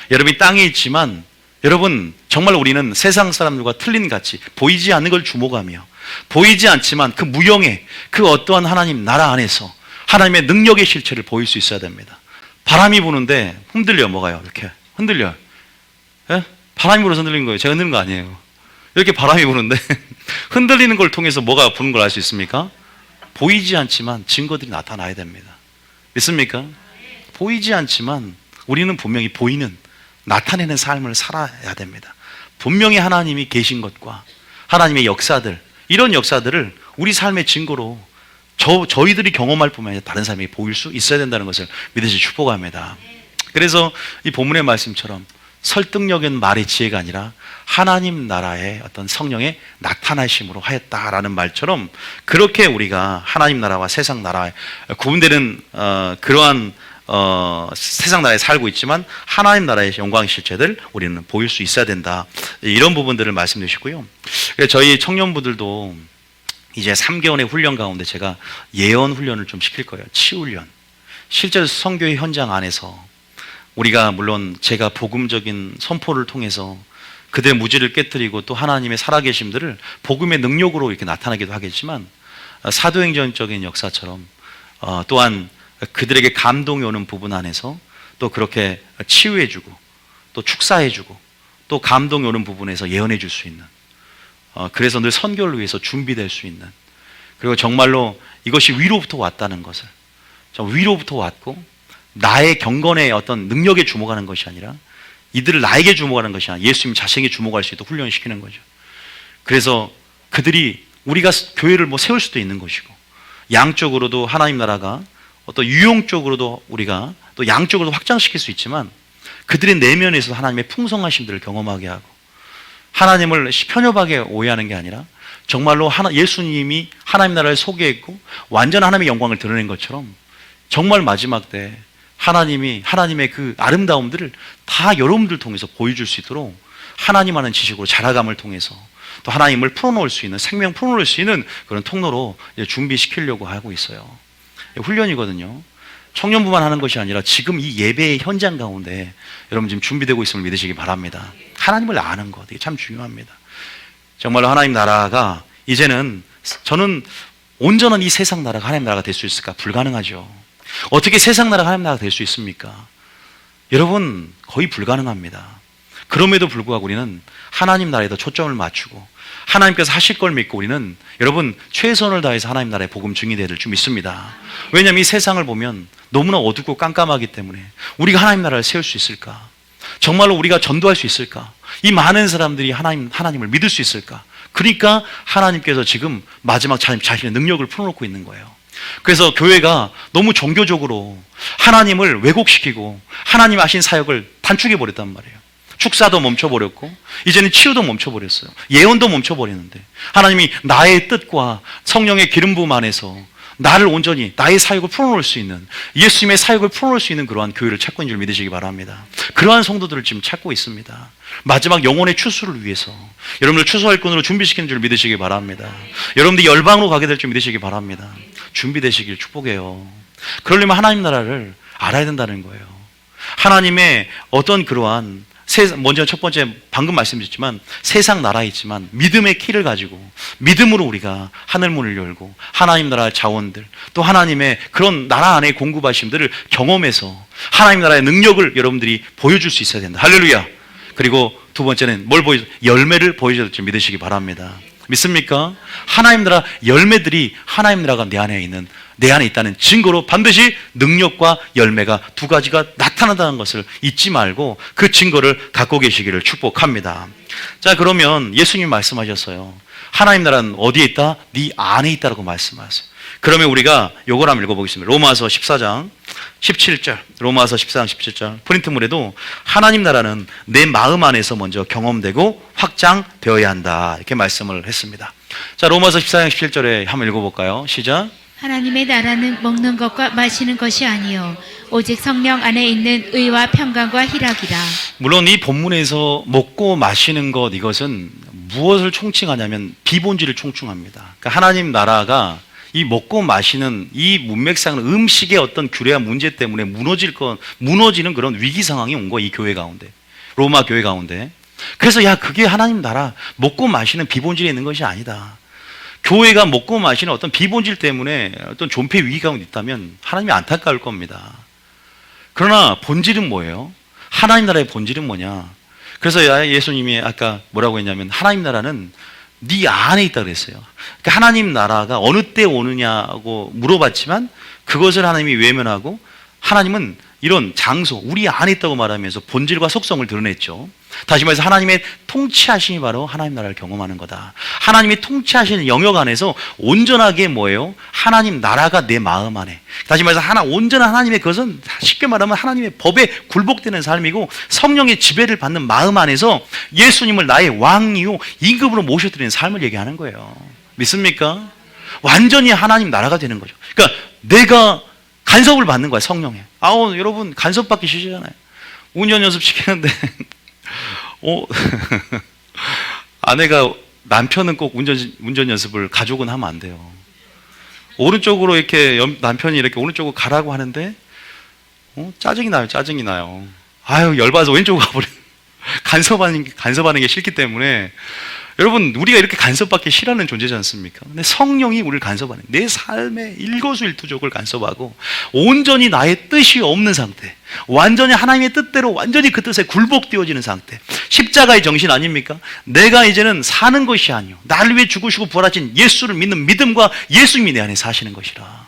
여러분이 땅에 있지만, 여러분 정말 우리는 세상 사람들과 틀린 가치, 보이지 않는 걸 주목하며 보이지 않지만 그 무형의 그 어떠한 하나님 나라 안에서 하나님의 능력의 실체를 보일 수 있어야 됩니다. 바람이 부는데 흔들려, 뭐가요? 이렇게 흔들려요. 예? 바람이 불어서 흔들리는 거예요. 제가 흔드는 거 아니에요. 이렇게 바람이 부는데 흔들리는 걸 통해서 뭐가 부는 걸 알 수 있습니까? 보이지 않지만 증거들이 나타나야 됩니다. 믿습니까? 보이지 않지만 우리는 분명히 보이는, 나타내는 삶을 살아야 됩니다. 분명히 하나님이 계신 것과 하나님의 역사들, 이런 역사들을 우리 삶의 증거로 저희들이 경험할 뿐만 아니라 다른 사람에게 보일 수 있어야 된다는 것을 믿으시 축복합니다. 그래서 이 본문의 말씀처럼 설득력은 말의 지혜가 아니라 하나님 나라의 어떤 성령의 나타나심으로 하였다라는 말처럼 그렇게 우리가 하나님 나라와 세상 나라에 구분되는 그러한 세상 나라에 살고 있지만 하나님 나라의 영광의 실체들 우리는 보일 수 있어야 된다. 이런 부분들을 말씀드리시고요. 저희 청년부들도 이제 3개월의 훈련 가운데 제가 예언 훈련을 좀 시킬 거예요. 치유 훈련. 실제로 선교의 현장 안에서 우리가 물론 제가 복음적인 선포를 통해서 그들의 무지를 깨뜨리고 또 하나님의 살아계심들을 복음의 능력으로 이렇게 나타나기도 하겠지만 사도행전적인 역사처럼 또한 그들에게 감동이 오는 부분 안에서 또 그렇게 치유해주고 또 축사해주고 또 감동이 오는 부분에서 예언해 줄 수 있는 그래서 늘 선교를 위해서 준비될 수 있는 그리고 정말로 이것이 위로부터 왔다는 것을 위로부터 왔고 나의 경건의 어떤 능력에 주목하는 것이 아니라 이들을 나에게 주목하는 것이 아니라 예수님 자신에게 주목할 수 있도록 훈련시키는 거죠. 그래서 그들이 우리가 교회를 뭐 세울 수도 있는 것이고 양쪽으로도 하나님 나라가 어떤 유용적으로도 우리가 또 양쪽으로도 확장시킬 수 있지만 그들의 내면에서 하나님의 풍성하심들을 경험하게 하고 하나님을 편협하게 오해하는 게 아니라 정말로 예수님이 하나님 나라를 소개했고 완전한 하나님의 영광을 드러낸 것처럼 정말 마지막 때 하나님의 그 아름다움들을 다 여러분들 통해서 보여줄 수 있도록 하나님 하는 지식으로 자라감을 통해서 또 하나님을 풀어놓을 수 있는 생명 풀어놓을 수 있는 그런 통로로 준비시키려고 하고 있어요. 훈련이거든요. 청년부만 하는 것이 아니라 지금 이 예배의 현장 가운데 여러분 지금 준비되고 있음을 믿으시기 바랍니다. 하나님을 아는 것 이게 참 중요합니다. 정말로 하나님 나라가 이제는 저는 온전한 이 세상 나라가 하나님 나라가 될 수 있을까? 불가능하죠. 어떻게 세상 나라가 하나님 나라가 될 수 있습니까? 여러분 거의 불가능합니다. 그럼에도 불구하고 우리는 하나님 나라에 더 초점을 맞추고 하나님께서 하실 걸 믿고 우리는 여러분 최선을 다해서 하나님 나라의 복음 증인되야 될 줄 믿습니다. 왜냐하면 이 세상을 보면 너무나 어둡고 깜깜하기 때문에 우리가 하나님 나라를 세울 수 있을까? 정말로 우리가 전도할 수 있을까? 이 많은 사람들이 하나님을 믿을 수 있을까? 그러니까 하나님께서 지금 마지막 자신의 능력을 풀어놓고 있는 거예요. 그래서 교회가 너무 종교적으로 하나님을 왜곡시키고 하나님 하신 사역을 단축해버렸단 말이에요. 축사도 멈춰버렸고 이제는 치유도 멈춰버렸어요. 예언도 멈춰버리는데 하나님이 나의 뜻과 성령의 기름 부음 안에서 나를 온전히 나의 사역을 풀어놓을 수 있는 예수님의 사역을 풀어놓을 수 있는 그러한 교회를 찾고 있는 줄 믿으시기 바랍니다. 그러한 성도들을 지금 찾고 있습니다. 마지막 영혼의 추수를 위해서 여러분을 추수할 꾼으로 준비시키는 줄 믿으시기 바랍니다. 여러분들이 열방으로 가게 될 줄 믿으시기 바랍니다. 준비되시길 축복해요. 그러려면 하나님 나라를 알아야 된다는 거예요. 하나님의 어떤 그러한 먼저 첫 번째 방금 말씀드렸지만 세상 나라에 있지만 믿음의 키를 가지고 믿음으로 우리가 하늘문을 열고 하나님 나라의 자원들 또 하나님의 그런 나라 안의 공급하심들을 경험해서 하나님 나라의 능력을 여러분들이 보여줄 수 있어야 된다. 할렐루야. 그리고 두 번째는 열매를 보여줘야 될 믿으시기 바랍니다. 믿습니까? 하나님 나라 열매들이 하나님 나라가 내 안에 있다는 증거로 반드시 능력과 열매가 두 가지가 나타난다는 것을 잊지 말고 그 증거를 갖고 계시기를 축복합니다. 자, 그러면 예수님이 말씀하셨어요. 하나님 나라는 어디에 있다? 네 안에 있다라고 말씀하세요. 그러면 우리가 요걸 한번 읽어보겠습니다. 로마서 14장 17절 로마서 14장 17절 프린트물에도 하나님 나라는 내 마음 안에서 먼저 경험되고 확장되어야 한다 이렇게 말씀을 했습니다. 자, 로마서 14장 17절에 한번 읽어볼까요? 시작. 하나님의 나라는 먹는 것과 마시는 것이 아니요 오직 성령 안에 있는 의와 평강과 희락이라. 물론 이 본문에서 먹고 마시는 것 이것은 무엇을 총칭하냐면 비본질을 총칭합니다. 그러니까 하나님 나라가 이 먹고 마시는 이 문맥상은 음식의 어떤 규례와 문제 때문에 무너지는 그런 위기 상황이 온 거야, 이 교회 가운데. 로마 교회 가운데. 그래서 그게 하나님 나라, 먹고 마시는 비본질에 있는 것이 아니다. 교회가 먹고 마시는 어떤 비본질 때문에 어떤 존폐 위기 가운데 있다면 하나님이 안타까울 겁니다. 그러나 본질은 뭐예요? 하나님 나라의 본질은 뭐냐? 그래서 예수님이 아까 뭐라고 했냐면 하나님 나라는 네 안에 있다 그랬어요. 그러니까 하나님 나라가 어느 때 오느냐고 물어봤지만 그것을 하나님이 외면하고 하나님은 이런 장소, 우리 안에 있다고 말하면서 본질과 속성을 드러냈죠. 다시 말해서 하나님의 통치하심이 바로 하나님 나라를 경험하는 거다. 하나님이 통치하시는 영역 안에서 온전하게 뭐예요? 하나님 나라가 내 마음 안에. 다시 말해서 온전한 하나님의 것은 쉽게 말하면 하나님의 법에 굴복되는 삶이고 성령의 지배를 받는 마음 안에서 예수님을 나의 왕이요 임금으로 모셔드리는 삶을 얘기하는 거예요. 믿습니까? 완전히 하나님 나라가 되는 거죠. 그러니까 내가 간섭을 받는 거야, 성령에. 여러분 간섭 받기 싫잖아요. 운전 연습 시키는데 아내가 남편은 꼭 운전 연습을 가족은 하면 안 돼요. 오른쪽으로 이렇게 남편이 이렇게 오른쪽으로 가라고 하는데 짜증이 나요. 열받아서 왼쪽으로 가버려. 간섭하는 게 싫기 때문에. 여러분, 우리가 이렇게 간섭받기 싫어하는 존재지 않습니까? 근데 성령이 우리를 간섭하는, 내 삶의 일거수일투족을 간섭하고 온전히 나의 뜻이 없는 상태, 완전히 하나님의 뜻대로 완전히 그 뜻에 굴복되어지는 상태. 십자가의 정신 아닙니까? 내가 이제는 사는 것이 아니요 나를 위해 죽으시고 부활하신 예수를 믿는 믿음과 예수님이 내 안에 사시는 것이라.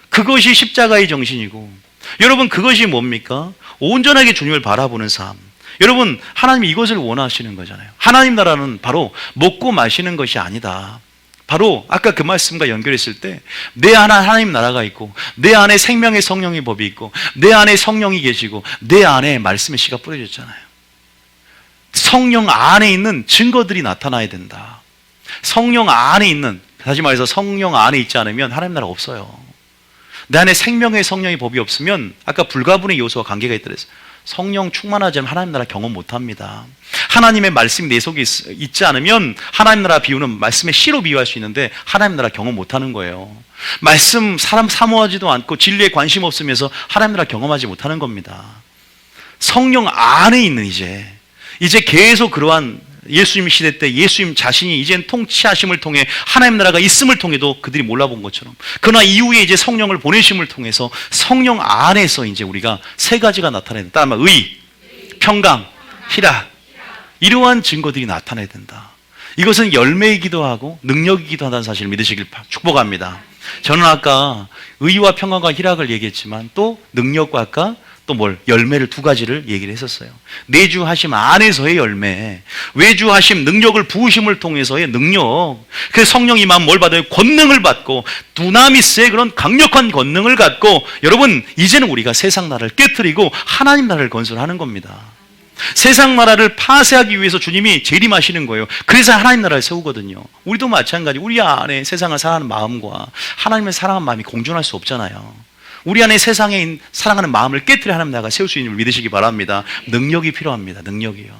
그것이 십자가의 정신이고, 여러분 그것이 뭡니까? 온전하게 주님을 바라보는 삶. 여러분, 하나님이 이것을 원하시는 거잖아요. 하나님 나라는 바로 먹고 마시는 것이 아니다. 바로 아까 그 말씀과 연결했을 때 내 안에 하나님 나라가 있고, 내 안에 생명의 성령의 법이 있고, 내 안에 성령이 계시고, 내 안에 말씀의 씨가 뿌려졌잖아요. 성령 안에 있는 증거들이 나타나야 된다. 성령 안에 있는, 다시 말해서 성령 안에 있지 않으면 하나님 나라가 없어요. 내 안에 생명의 성령의 법이 없으면, 아까 불가분의 요소와 관계가 있다 그랬어요. 성령 충만하지 않으면 하나님 나라 경험 못합니다. 하나님의 말씀이 내 속에 있지 않으면 하나님 나라 비유는 말씀의 씨로 비유할 수 있는데 하나님 나라 경험 못하는 거예요. 말씀 사람 사모하지도 않고 진리에 관심 없으면서 하나님 나라 경험하지 못하는 겁니다. 성령 안에 있는 이제 계속 그러한 예수님 시대 때 예수님 자신이 이젠 통치하심을 통해 하나님 나라가 있음을 통해도 그들이 몰라본 것처럼, 그러나 이후에 이제 성령을 보내심을 통해서 성령 안에서 이제 우리가 세 가지가 나타나야 된다. 아마 의, 평강, 희락, 이러한 증거들이 나타나야 된다. 이것은 열매이기도 하고 능력이기도 하다는 사실을 믿으시길 축복합니다. 저는 아까 의와 평강과 희락을 얘기했지만 또 능력과 아까 또 열매를 두 가지를 얘기를 했었어요. 내주하심 안에서의 열매, 외주하심 능력을 부으심을 통해서의 능력. 그 성령이 마음 뭘 받아요? 권능을 받고, 두나미스의 그런 강력한 권능을 갖고, 여러분 이제는 우리가 세상 나라를 깨트리고 하나님 나라를 건설하는 겁니다. 세상 나라를 파쇄하기 위해서 주님이 재림하시는 거예요. 그래서 하나님 나라를 세우거든요. 우리도 마찬가지. 우리 안에 세상을 사랑하는 마음과 하나님을 사랑하는 마음이 공존할 수 없잖아요. 우리 안에 세상에 사랑하는 마음을 깨트려 하나님 나라가 세울 수 있는 줄 믿으시기 바랍니다. 능력이 필요합니다. 능력이요.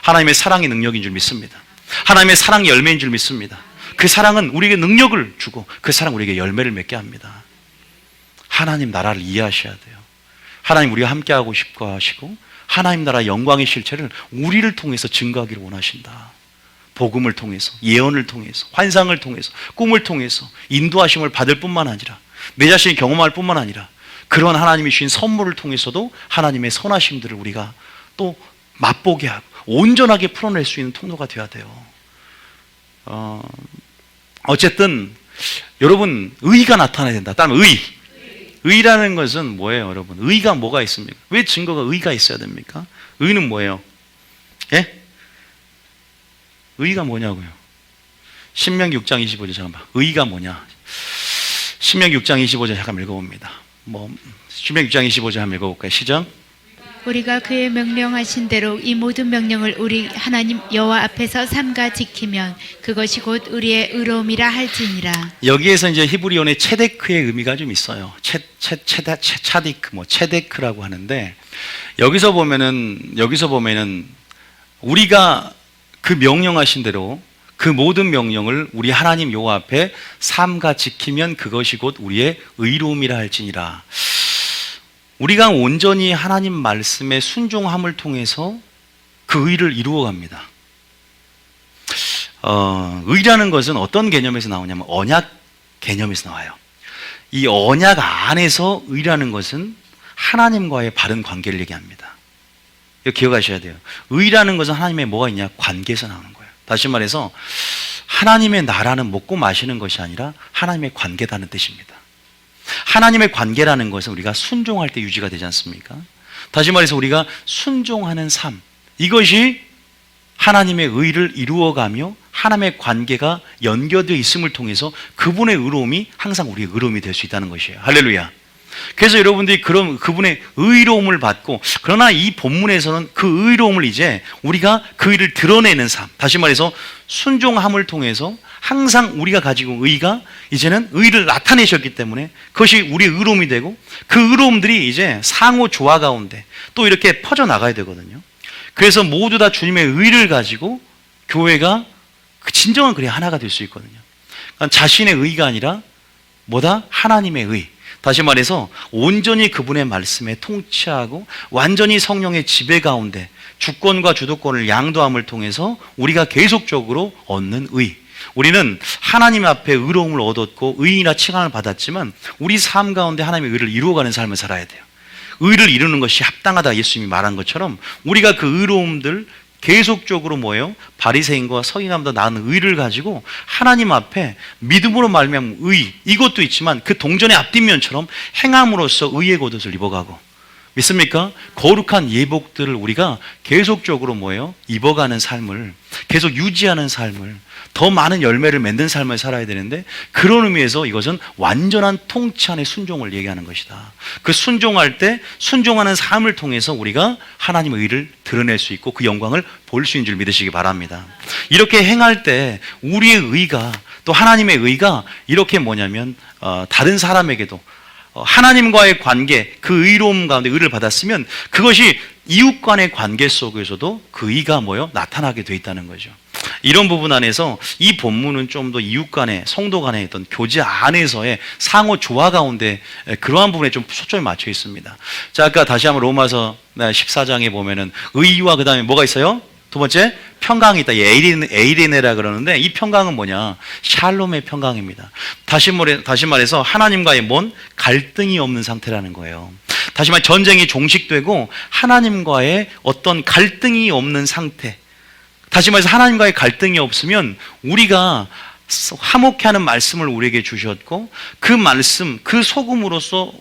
하나님의 사랑이 능력인 줄 믿습니다. 하나님의 사랑이 열매인 줄 믿습니다. 그 사랑은 우리에게 능력을 주고 그 사랑 우리에게 열매를 맺게 합니다. 하나님 나라를 이해하셔야 돼요. 하나님 우리가 함께하고 싶어 하시고 하나님 나라 영광의 실체를 우리를 통해서 증거하기를 원하신다. 복음을 통해서, 예언을 통해서, 환상을 통해서, 꿈을 통해서 인도하심을 받을 뿐만 아니라 내 자신이 경험할 뿐만 아니라 그런 하나님이 주신 선물을 통해서도 하나님의 선하심들을 우리가 또 맛보게 하고 온전하게 풀어낼 수 있는 통로가 되어야 돼요. 어쨌든 여러분 의가 나타나야 된다. 다음 의라는 것은 뭐예요, 여러분? 의가 뭐가 있습니까? 왜 증거가 의가 있어야 됩니까? 의는 뭐예요? 예? 의가 뭐냐고요? 신명기 6장 25절 잠깐만. 의가 뭐냐? 신명기 6장 25절 잠깐 읽어봅니다. 신명기 6장 25절 한번 읽어볼까요? 시작. 우리가 그의 명령하신 대로 이 모든 명령을 우리 하나님 여호와 앞에서 삼가 지키면 그것이 곧 우리의 의로움이라 할지니라. 여기에서 이제 히브리어의 체데크의 의미가 좀 있어요. 차디크, 체데크라고 하는데 여기서 보면은 우리가 그 명령하신 대로 그 모든 명령을 우리 하나님 여호와 앞에 삼가 지키면 그것이 곧 우리의 의로움이라 할지니라. 우리가 온전히 하나님 말씀에 순종함을 통해서 그 의를 이루어갑니다. 의라는 것은 어떤 개념에서 나오냐면 언약 개념에서 나와요. 이 언약 안에서 의라는 것은 하나님과의 바른 관계를 얘기합니다. 이거 기억하셔야 돼요. 의라는 것은 하나님의 뭐가 있냐? 관계에서 나오는 거예요. 다시 말해서 하나님의 나라는 먹고 마시는 것이 아니라 하나님의 관계다는 뜻입니다. 하나님의 관계라는 것은 우리가 순종할 때 유지가 되지 않습니까? 다시 말해서 우리가 순종하는 삶, 이것이 하나님의 의를 이루어가며 하나님의 관계가 연결되어 있음을 통해서 그분의 의로움이 항상 우리의 의로움이 될 수 있다는 것이에요. 할렐루야. 그래서 여러분들이 그분의 의로움을 받고, 그러나 이 본문에서는 그 의로움을 이제 우리가 그 의를 드러내는 삶, 다시 말해서 순종함을 통해서 항상 우리가 가지고 의가 이제는 의를 나타내셨기 때문에 그것이 우리의 의로움이 되고, 그 의로움들이 이제 상호 조화 가운데 또 이렇게 퍼져나가야 되거든요. 그래서 모두 다 주님의 의를 가지고 교회가 진정한 그래 하나가 될 수 있거든요. 그러니까 자신의 의가 아니라 뭐다? 하나님의 의. 다시 말해서 온전히 그분의 말씀에 통치하고 완전히 성령의 지배 가운데 주권과 주도권을 양도함을 통해서 우리가 계속적으로 얻는 의. 우리는 하나님 앞에 의로움을 얻었고 의인이라 칭함을 받았지만 우리 삶 가운데 하나님의 의를 이루어가는 삶을 살아야 돼요. 의를 이루는 것이 합당하다 예수님이 말한 것처럼 우리가 그 의로움들 계속적으로 뭐예요? 바리새인과 서기관보다 나은 의를 가지고 하나님 앞에 믿음으로 말미암은 의, 이것도 있지만 그 동전의 앞뒷면처럼 행함으로써 의의 겉옷을 입어가고, 믿습니까? 거룩한 예복들을 우리가 계속적으로 뭐예요? 입어가는 삶을, 계속 유지하는 삶을, 더 많은 열매를 맺는 삶을 살아야 되는데, 그런 의미에서 이것은 완전한 통치 안의 순종을 얘기하는 것이다. 그 순종할 때 순종하는 삶을 통해서 우리가 하나님의 의를 드러낼 수 있고 그 영광을 볼 수 있는 줄 믿으시기 바랍니다. 이렇게 행할 때 우리의 의가, 또 하나님의 의가 이렇게 뭐냐면 다른 사람에게도 하나님과의 관계, 그 의로움 가운데 의를 받았으면 그것이 이웃 간의 관계 속에서도 그 의가 뭐요? 나타나게 돼 있다는 거죠. 이런 부분 안에서 이 본문은 좀 더 이웃 간의, 성도 간의 어떤 교제 안에서의 상호 조화 가운데 그러한 부분에 좀 초점이 맞춰 있습니다. 자, 아까 다시 한번 로마서 14장에 보면은 의와 그 다음에 뭐가 있어요? 두 번째, 평강이 있다. 에이레네라 그러는데 이 평강은 뭐냐? 샬롬의 평강입니다. 다시 말해서 하나님과의 뭔 갈등이 없는 상태라는 거예요. 다시 말해 전쟁이 종식되고 하나님과의 어떤 갈등이 없는 상태. 다시 말해서 하나님과의 갈등이 없으면 우리가 화목케 하는 말씀을 우리에게 주셨고 그 말씀, 그 소금으로서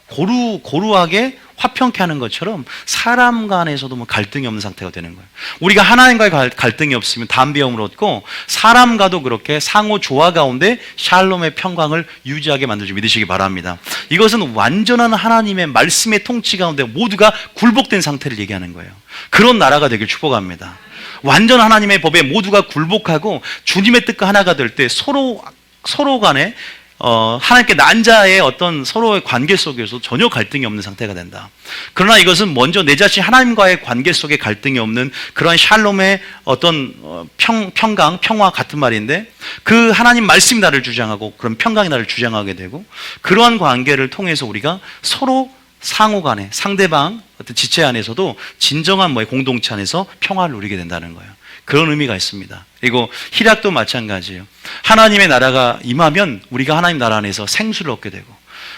고루하게 화평케 하는 것처럼 사람 간에서도 뭐 갈등이 없는 상태가 되는 거예요. 우리가 하나님과의 갈등이 없으면 담비움을 얻고 사람과도 그렇게 상호 조화 가운데 샬롬의 평강을 유지하게 만들 줄 믿으시기 바랍니다. 이것은 완전한 하나님의 말씀의 통치 가운데 모두가 굴복된 상태를 얘기하는 거예요. 그런 나라가 되길 축복합니다. 완전 하나님의 법에 모두가 굴복하고 주님의 뜻과 하나가 될 때 서로 간에 하나님께 난자의 어떤 서로의 관계 속에서 전혀 갈등이 없는 상태가 된다. 그러나 이것은 먼저 내 자신 하나님과의 관계 속에 갈등이 없는 그러한 샬롬의 어떤 평강, 평화 같은 말인데 그 하나님 말씀이 나를 주장하고 그런 평강이 나를 주장하게 되고 그러한 관계를 통해서 우리가 서로 상호 간에 상대방 어떤 지체 안에서도 진정한 공동체 안에서 평화를 누리게 된다는 거예요. 그런 의미가 있습니다. 그리고 희락도 마찬가지예요. 하나님의 나라가 임하면 우리가 하나님 나라 안에서 생수를 얻게 되고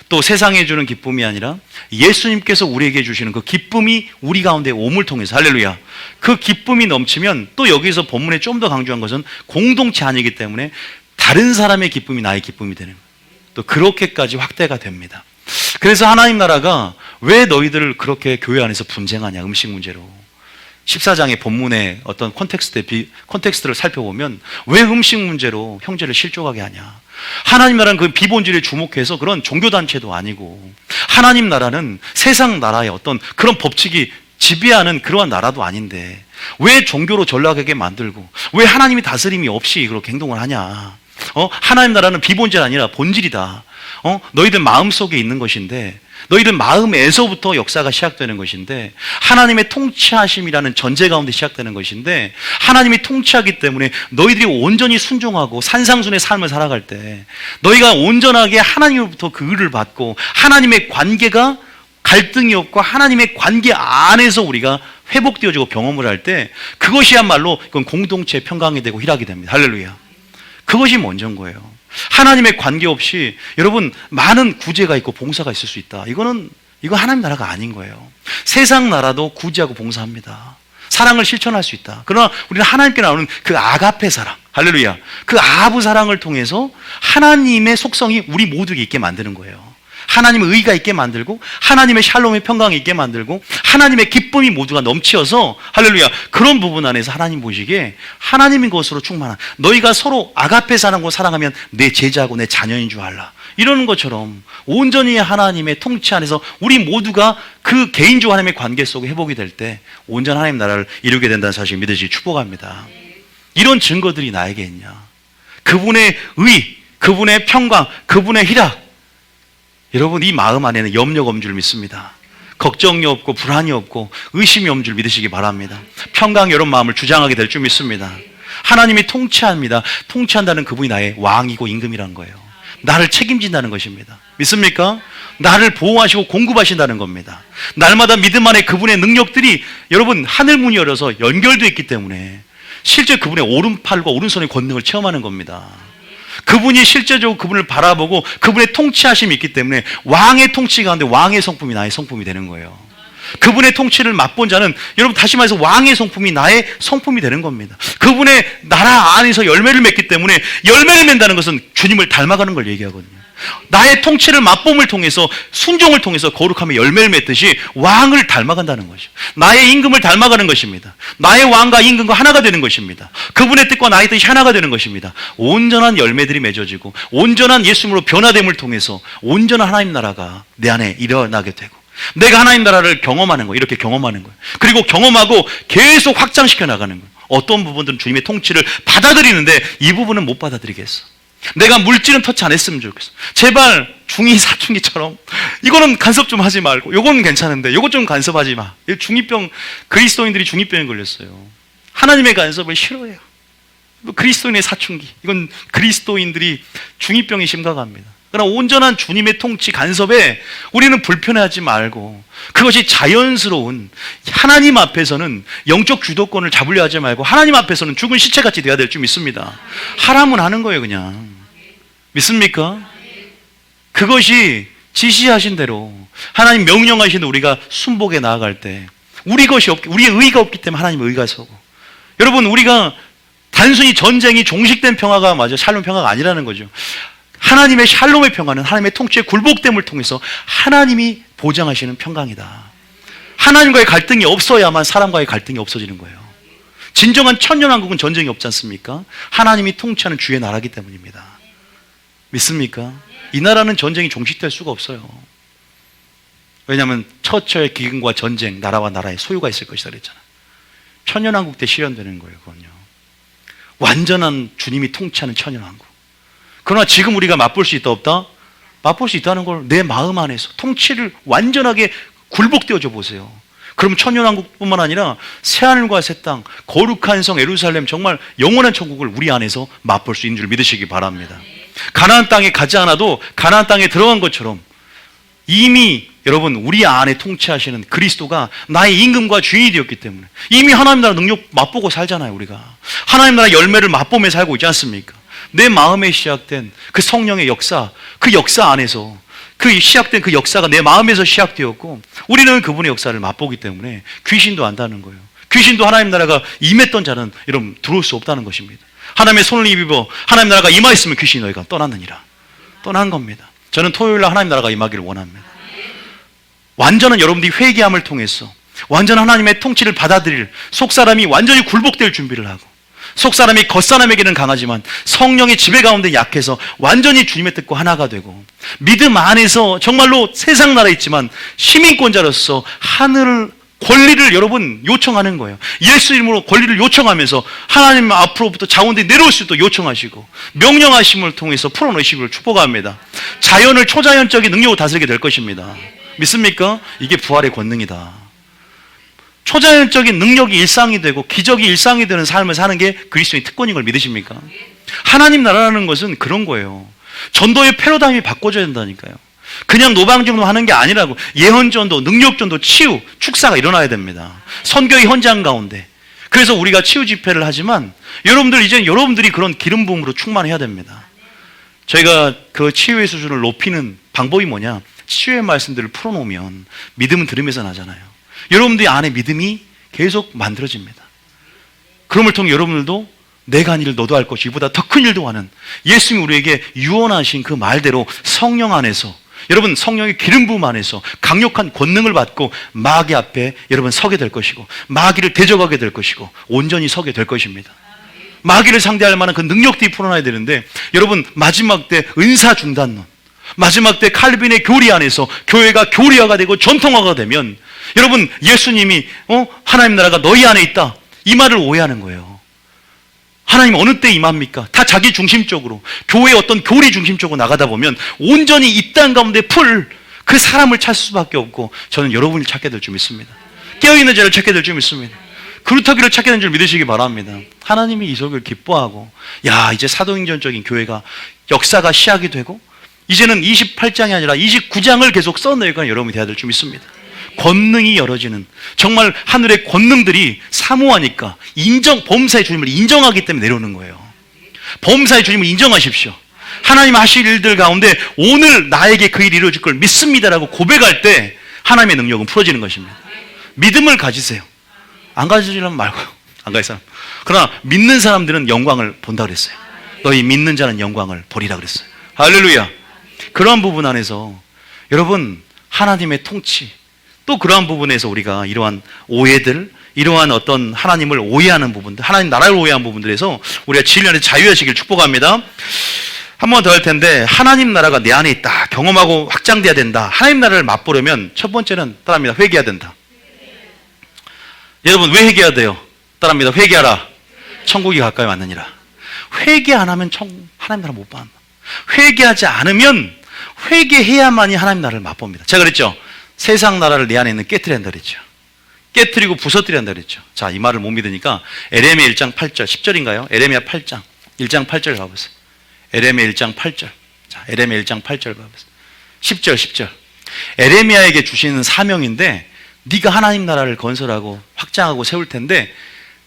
또 세상에 주는 기쁨이 아니라 예수님께서 우리에게 주시는 그 기쁨이 우리 가운데 옴을 통해서 할렐루야. 그 기쁨이 넘치면 또 여기서 본문에 좀 더 강조한 것은 공동체 아니기 때문에 다른 사람의 기쁨이 나의 기쁨이 되는 거예요. 또 그렇게까지 확대가 됩니다. 그래서 하나님 나라가 왜 너희들을 그렇게 교회 안에서 분쟁하냐, 음식 문제로. 14장의 본문의 어떤 콘텍스트를 살펴보면 왜 음식 문제로 형제를 실족하게 하냐. 하나님 나라는 그 비본질에 주목해서 그런 종교단체도 아니고 하나님 나라는 세상 나라의 어떤 그런 법칙이 지배하는 그러한 나라도 아닌데 왜 종교로 전락하게 만들고 왜 하나님이 다스림이 없이 그렇게 행동을 하냐. 하나님 나라는 비본질 아니라 본질이다. 너희들 마음속에 있는 것인데 너희들 마음에서부터 역사가 시작되는 것인데 하나님의 통치하심이라는 전제 가운데 시작되는 것인데 하나님이 통치하기 때문에 너희들이 온전히 순종하고 산상순의 삶을 살아갈 때 너희가 온전하게 하나님으로부터 그 의를 받고 하나님의 관계가 갈등이 없고 하나님의 관계 안에서 우리가 회복되어지고 경험을 할 때 그것이야말로 그건 공동체의 평강이 되고 희락이 됩니다. 할렐루야. 그것이 먼저인 거예요. 하나님의 관계 없이 여러분 많은 구제가 있고 봉사가 있을 수 있다. 이건 하나님 나라가 아닌 거예요. 세상 나라도 구제하고 봉사합니다. 사랑을 실천할 수 있다. 그러나 우리는 하나님께 나오는 그 아가페 사랑, 할렐루야. 그 아부 사랑을 통해서 하나님의 속성이 우리 모두에게 있게 만드는 거예요. 하나님의 의가 있게 만들고 하나님의 샬롬의 평강이 있게 만들고 하나님의 기쁨이 모두가 넘치어서 할렐루야, 그런 부분 안에서 하나님 보시기에 하나님인 것으로 충만한, 너희가 서로 아가페 사랑하고 사랑하면 내 제자고 내 자녀인 줄 알라, 이러는 것처럼 온전히 하나님의 통치 안에서 우리 모두가 그 개인주와 하나님의 관계 속에 회복이 될 때 온전한 하나님 나라를 이루게 된다는 사실을 믿으시기 축복합니다. 이런 증거들이 나에게 있냐? 그분의 의, 그분의 평강, 그분의 희락. 여러분, 이 마음 안에는 염려가 없는 줄 믿습니다. 걱정이 없고 불안이 없고 의심이 없는 줄 믿으시기 바랍니다. 평강 이런 마음을 주장하게 될 줄 믿습니다. 하나님이 통치합니다. 통치한다는 그분이 나의 왕이고 임금이란 거예요. 나를 책임진다는 것입니다. 믿습니까? 나를 보호하시고 공급하신다는 겁니다. 날마다 믿음 안에 그분의 능력들이 여러분 하늘 문이 열어서 연결되어 있기 때문에 실제 그분의 오른팔과 오른손의 권능을 체험하는 겁니다. 그분이 실제적으로 그분을 바라보고 그분의 통치하심이 있기 때문에 왕의 통치 가운데 왕의 성품이 나의 성품이 되는 거예요. 그분의 통치를 맛본 자는 여러분 다시 말해서 왕의 성품이 나의 성품이 되는 겁니다. 그분의 나라 안에서 열매를 맺기 때문에 열매를 맺는다는 것은 주님을 닮아가는 걸 얘기하거든요. 나의 통치를 맛봄을 통해서 순종을 통해서 거룩함의 열매를 맺듯이 왕을 닮아간다는 것이죠. 나의 임금을 닮아가는 것입니다. 나의 왕과 임금과 하나가 되는 것입니다. 그분의 뜻과 나의 뜻이 하나가 되는 것입니다. 온전한 열매들이 맺어지고 온전한 예수님으로 변화됨을 통해서 온전한 하나님 나라가 내 안에 일어나게 되고 내가 하나님 나라를 경험하는 거예요. 이렇게 경험하는 거예요. 그리고 경험하고 계속 확장시켜 나가는 거예요. 어떤 부분들은 주님의 통치를 받아들이는데 이 부분은 못 받아들이겠어. 내가 물질은 터치 안 했으면 좋겠어. 제발 중2, 사춘기처럼 이거는 간섭 좀 하지 말고 요거는 괜찮은데 요거 좀 간섭하지 마. 중2병, 그리스도인들이 중2병에 걸렸어요. 하나님의 간섭을 싫어해요. 그리스도인의 사춘기, 이건 그리스도인들이 중2병이 심각합니다. 그러나 온전한 주님의 통치 간섭에 우리는 불편해하지 말고 그것이 자연스러운, 하나님 앞에서는 영적 주도권을 잡으려 하지 말고 하나님 앞에서는 죽은 시체같이 돼야 될 줄 믿습니다. 하라면 하는 거예요. 그냥 믿습니까? 그것이 지시하신 대로 하나님 명령하신 대로 우리가 순복에 나아갈 때 우리의 의가 없기 때문에 하나님의 의가 서고, 여러분 우리가 단순히 전쟁이 종식된 평화가 맞아 샬롬 평화가 아니라는 거죠. 하나님의 샬롬의 평화는 하나님의 통치의 굴복됨을 통해서 하나님이 보장하시는 평강이다. 하나님과의 갈등이 없어야만 사람과의 갈등이 없어지는 거예요. 진정한 천년왕국은 전쟁이 없지 않습니까? 하나님이 통치하는 주의 나라이기 때문입니다. 믿습니까? 이 나라는 전쟁이 종식될 수가 없어요. 왜냐하면 처처의 기근과 전쟁, 나라와 나라의 소유가 있을 것이다 그랬잖아요. 천년왕국 때 실현되는 거예요. 그건요. 완전한 주님이 통치하는 천년왕국. 그러나 지금 우리가 맛볼 수 있다 없다? 맛볼 수 있다는 걸 내 마음 안에서 통치를 완전하게 굴복되어져 보세요. 그럼 천년왕국뿐만 아니라 새하늘과 새 땅, 거룩한 성 예루살렘, 정말 영원한 천국을 우리 안에서 맛볼 수 있는 줄 믿으시기 바랍니다. 가나안 땅에 가지 않아도 가나안 땅에 들어간 것처럼 이미 여러분 우리 안에 통치하시는 그리스도가 나의 임금과 주인이 되었기 때문에 이미 하나님 나라 능력 맛보고 살잖아요. 우리가 하나님 나라 열매를 맛보며 살고 있지 않습니까? 내 마음에 시작된 그 성령의 역사, 그 역사 안에서 그 시작된 그 역사가 내 마음에서 시작되었고 우리는 그분의 역사를 맛보기 때문에 귀신도 안다는 거예요. 귀신도 하나님 나라가 임했던 자는 여러분 들어올 수 없다는 것입니다. 하나님의 손을 입어 하나님 나라가 임하였으면 귀신이 너희가 떠났느니라. 떠난 겁니다. 저는 토요일날 하나님 나라가 임하기를 원합니다. 완전한 여러분들이 회개함을 통해서 완전한 하나님의 통치를 받아들일 속사람이 완전히 굴복될 준비를 하고 속사람이 겉사람에게는 강하지만 성령의 지배 가운데 약해서 완전히 주님의 뜻과 하나가 되고 믿음 안에서 정말로 세상 나라에 있지만 시민권자로서 하늘 권리를 여러분 요청하는 거예요. 예수 이름으로 권리를 요청하면서 하나님 앞으로부터 자원들이 내려올 수 있도록 요청하시고 명령하심을 통해서 풀어놓으시기를 축복합니다. 자연을 초자연적인 능력으로 다스리게 될 것입니다. 믿습니까? 이게 부활의 권능이다. 초자연적인 능력이 일상이 되고 기적이 일상이 되는 삶을 사는 게 그리스도의 특권인 걸 믿으십니까? 하나님 나라라는 것은 그런 거예요. 전도의 패러다임이 바꿔져야 된다니까요. 그냥 노방정도 하는 게 아니라고. 예언전도, 능력전도, 치유, 축사가 일어나야 됩니다. 선교의 현장 가운데. 그래서 우리가 치유 집회를 하지만 여러분들 이제 여러분들이 그런 기름 부음으로 충만해야 됩니다. 저희가 그 치유의 수준을 높이는 방법이 뭐냐? 치유의 말씀들을 풀어놓으면 믿음은 들으면서 나잖아요. 여러분들이 안에 믿음이 계속 만들어집니다. 그럼을 통해 여러분들도 내가 한 일을 너도 할 것이 이보다 더 큰 일도 하는 예수님이 우리에게 유언하신 그 말대로 성령 안에서 여러분 성령의 기름 부음 안에서 강력한 권능을 받고 마귀 앞에 여러분 서게 될 것이고 마귀를 대적하게 될 것이고 온전히 서게 될 것입니다. 마귀를 상대할 만한 그 능력들이 풀어나야 되는데 여러분 마지막 때 은사 중단론, 마지막 때 칼빈의 교리 안에서 교회가 교리화가 되고 전통화가 되면 여러분 예수님이 하나님 나라가 너희 안에 있다 이 말을 오해하는 거예요. 하나님 어느 때 임합니까? 다 자기 중심적으로 교회의 어떤 교리 중심적으로 나가다 보면 온전히 이 땅 가운데 풀 그 사람을 찾을 수밖에 없고 저는 여러분이 찾게 될 줄 믿습니다. 깨어있는 자를 찾게 될 줄 믿습니다. 그루터기를 찾게 된 줄 믿으시기 바랍니다. 하나님이 이 설교를 기뻐하고 야 이제 사도행전적인 교회가 역사가 시작이 되고 이제는 28장이 아니라 29장을 계속 써내려가는 여러분이 되어야 될 줄 믿습니다. 권능이 열어지는 정말 하늘의 권능들이 사모하니까 범사의 주님을 인정하기 때문에 내려오는 거예요. 범사의 주님을 인정하십시오. 하나님 하실 일들 가운데 오늘 나에게 그 일이 이루어질 걸 믿습니다라고 고백할 때 하나님의 능력은 풀어지는 것입니다. 믿음을 가지세요. 안 가지려면 말고요. 안 가질 사람. 그러나 믿는 사람들은 영광을 본다 그랬어요. 너희 믿는 자는 영광을 보리라 그랬어요. 할렐루야. 그러한 부분 안에서 여러분 하나님의 통치 또 그러한 부분에서 우리가 이러한 오해들 이러한 어떤 하나님을 오해하는 부분들 하나님 나라를 오해하는 부분들에서 우리가 진리안에 자유하시길 축복합니다. 한 번 더 할 텐데 하나님 나라가 내 안에 있다 경험하고 확장돼야 된다. 하나님 나라를 맛보려면 첫 번째는 따라합니다. 회개해야 된다. 여러분 왜 회개해야 돼요? 따라합니다. 회개하라. 천국이 가까이 왔느니라. 회개 안 하면 하나님 나라 못 받는다. 회개하지 않으면 회개해야만이 하나님 나라를 맛봅니다. 제가 그랬죠. 세상 나라를 내 안에 있는 깨뜨려야 한다 그랬죠. 깨뜨리고 부서뜨려야 한다 그랬죠. 자, 이 말을 못 믿으니까 에레미야 1장 8절 10절인가요? 에레미야 8장 1장 8절 가보세요. 에레미야 1장 8절. 자, 에레미야 1장 8절 가보세요. 10절. 에레미야에게 주시는 사명인데 네가 하나님 나라를 건설하고 확장하고 세울 텐데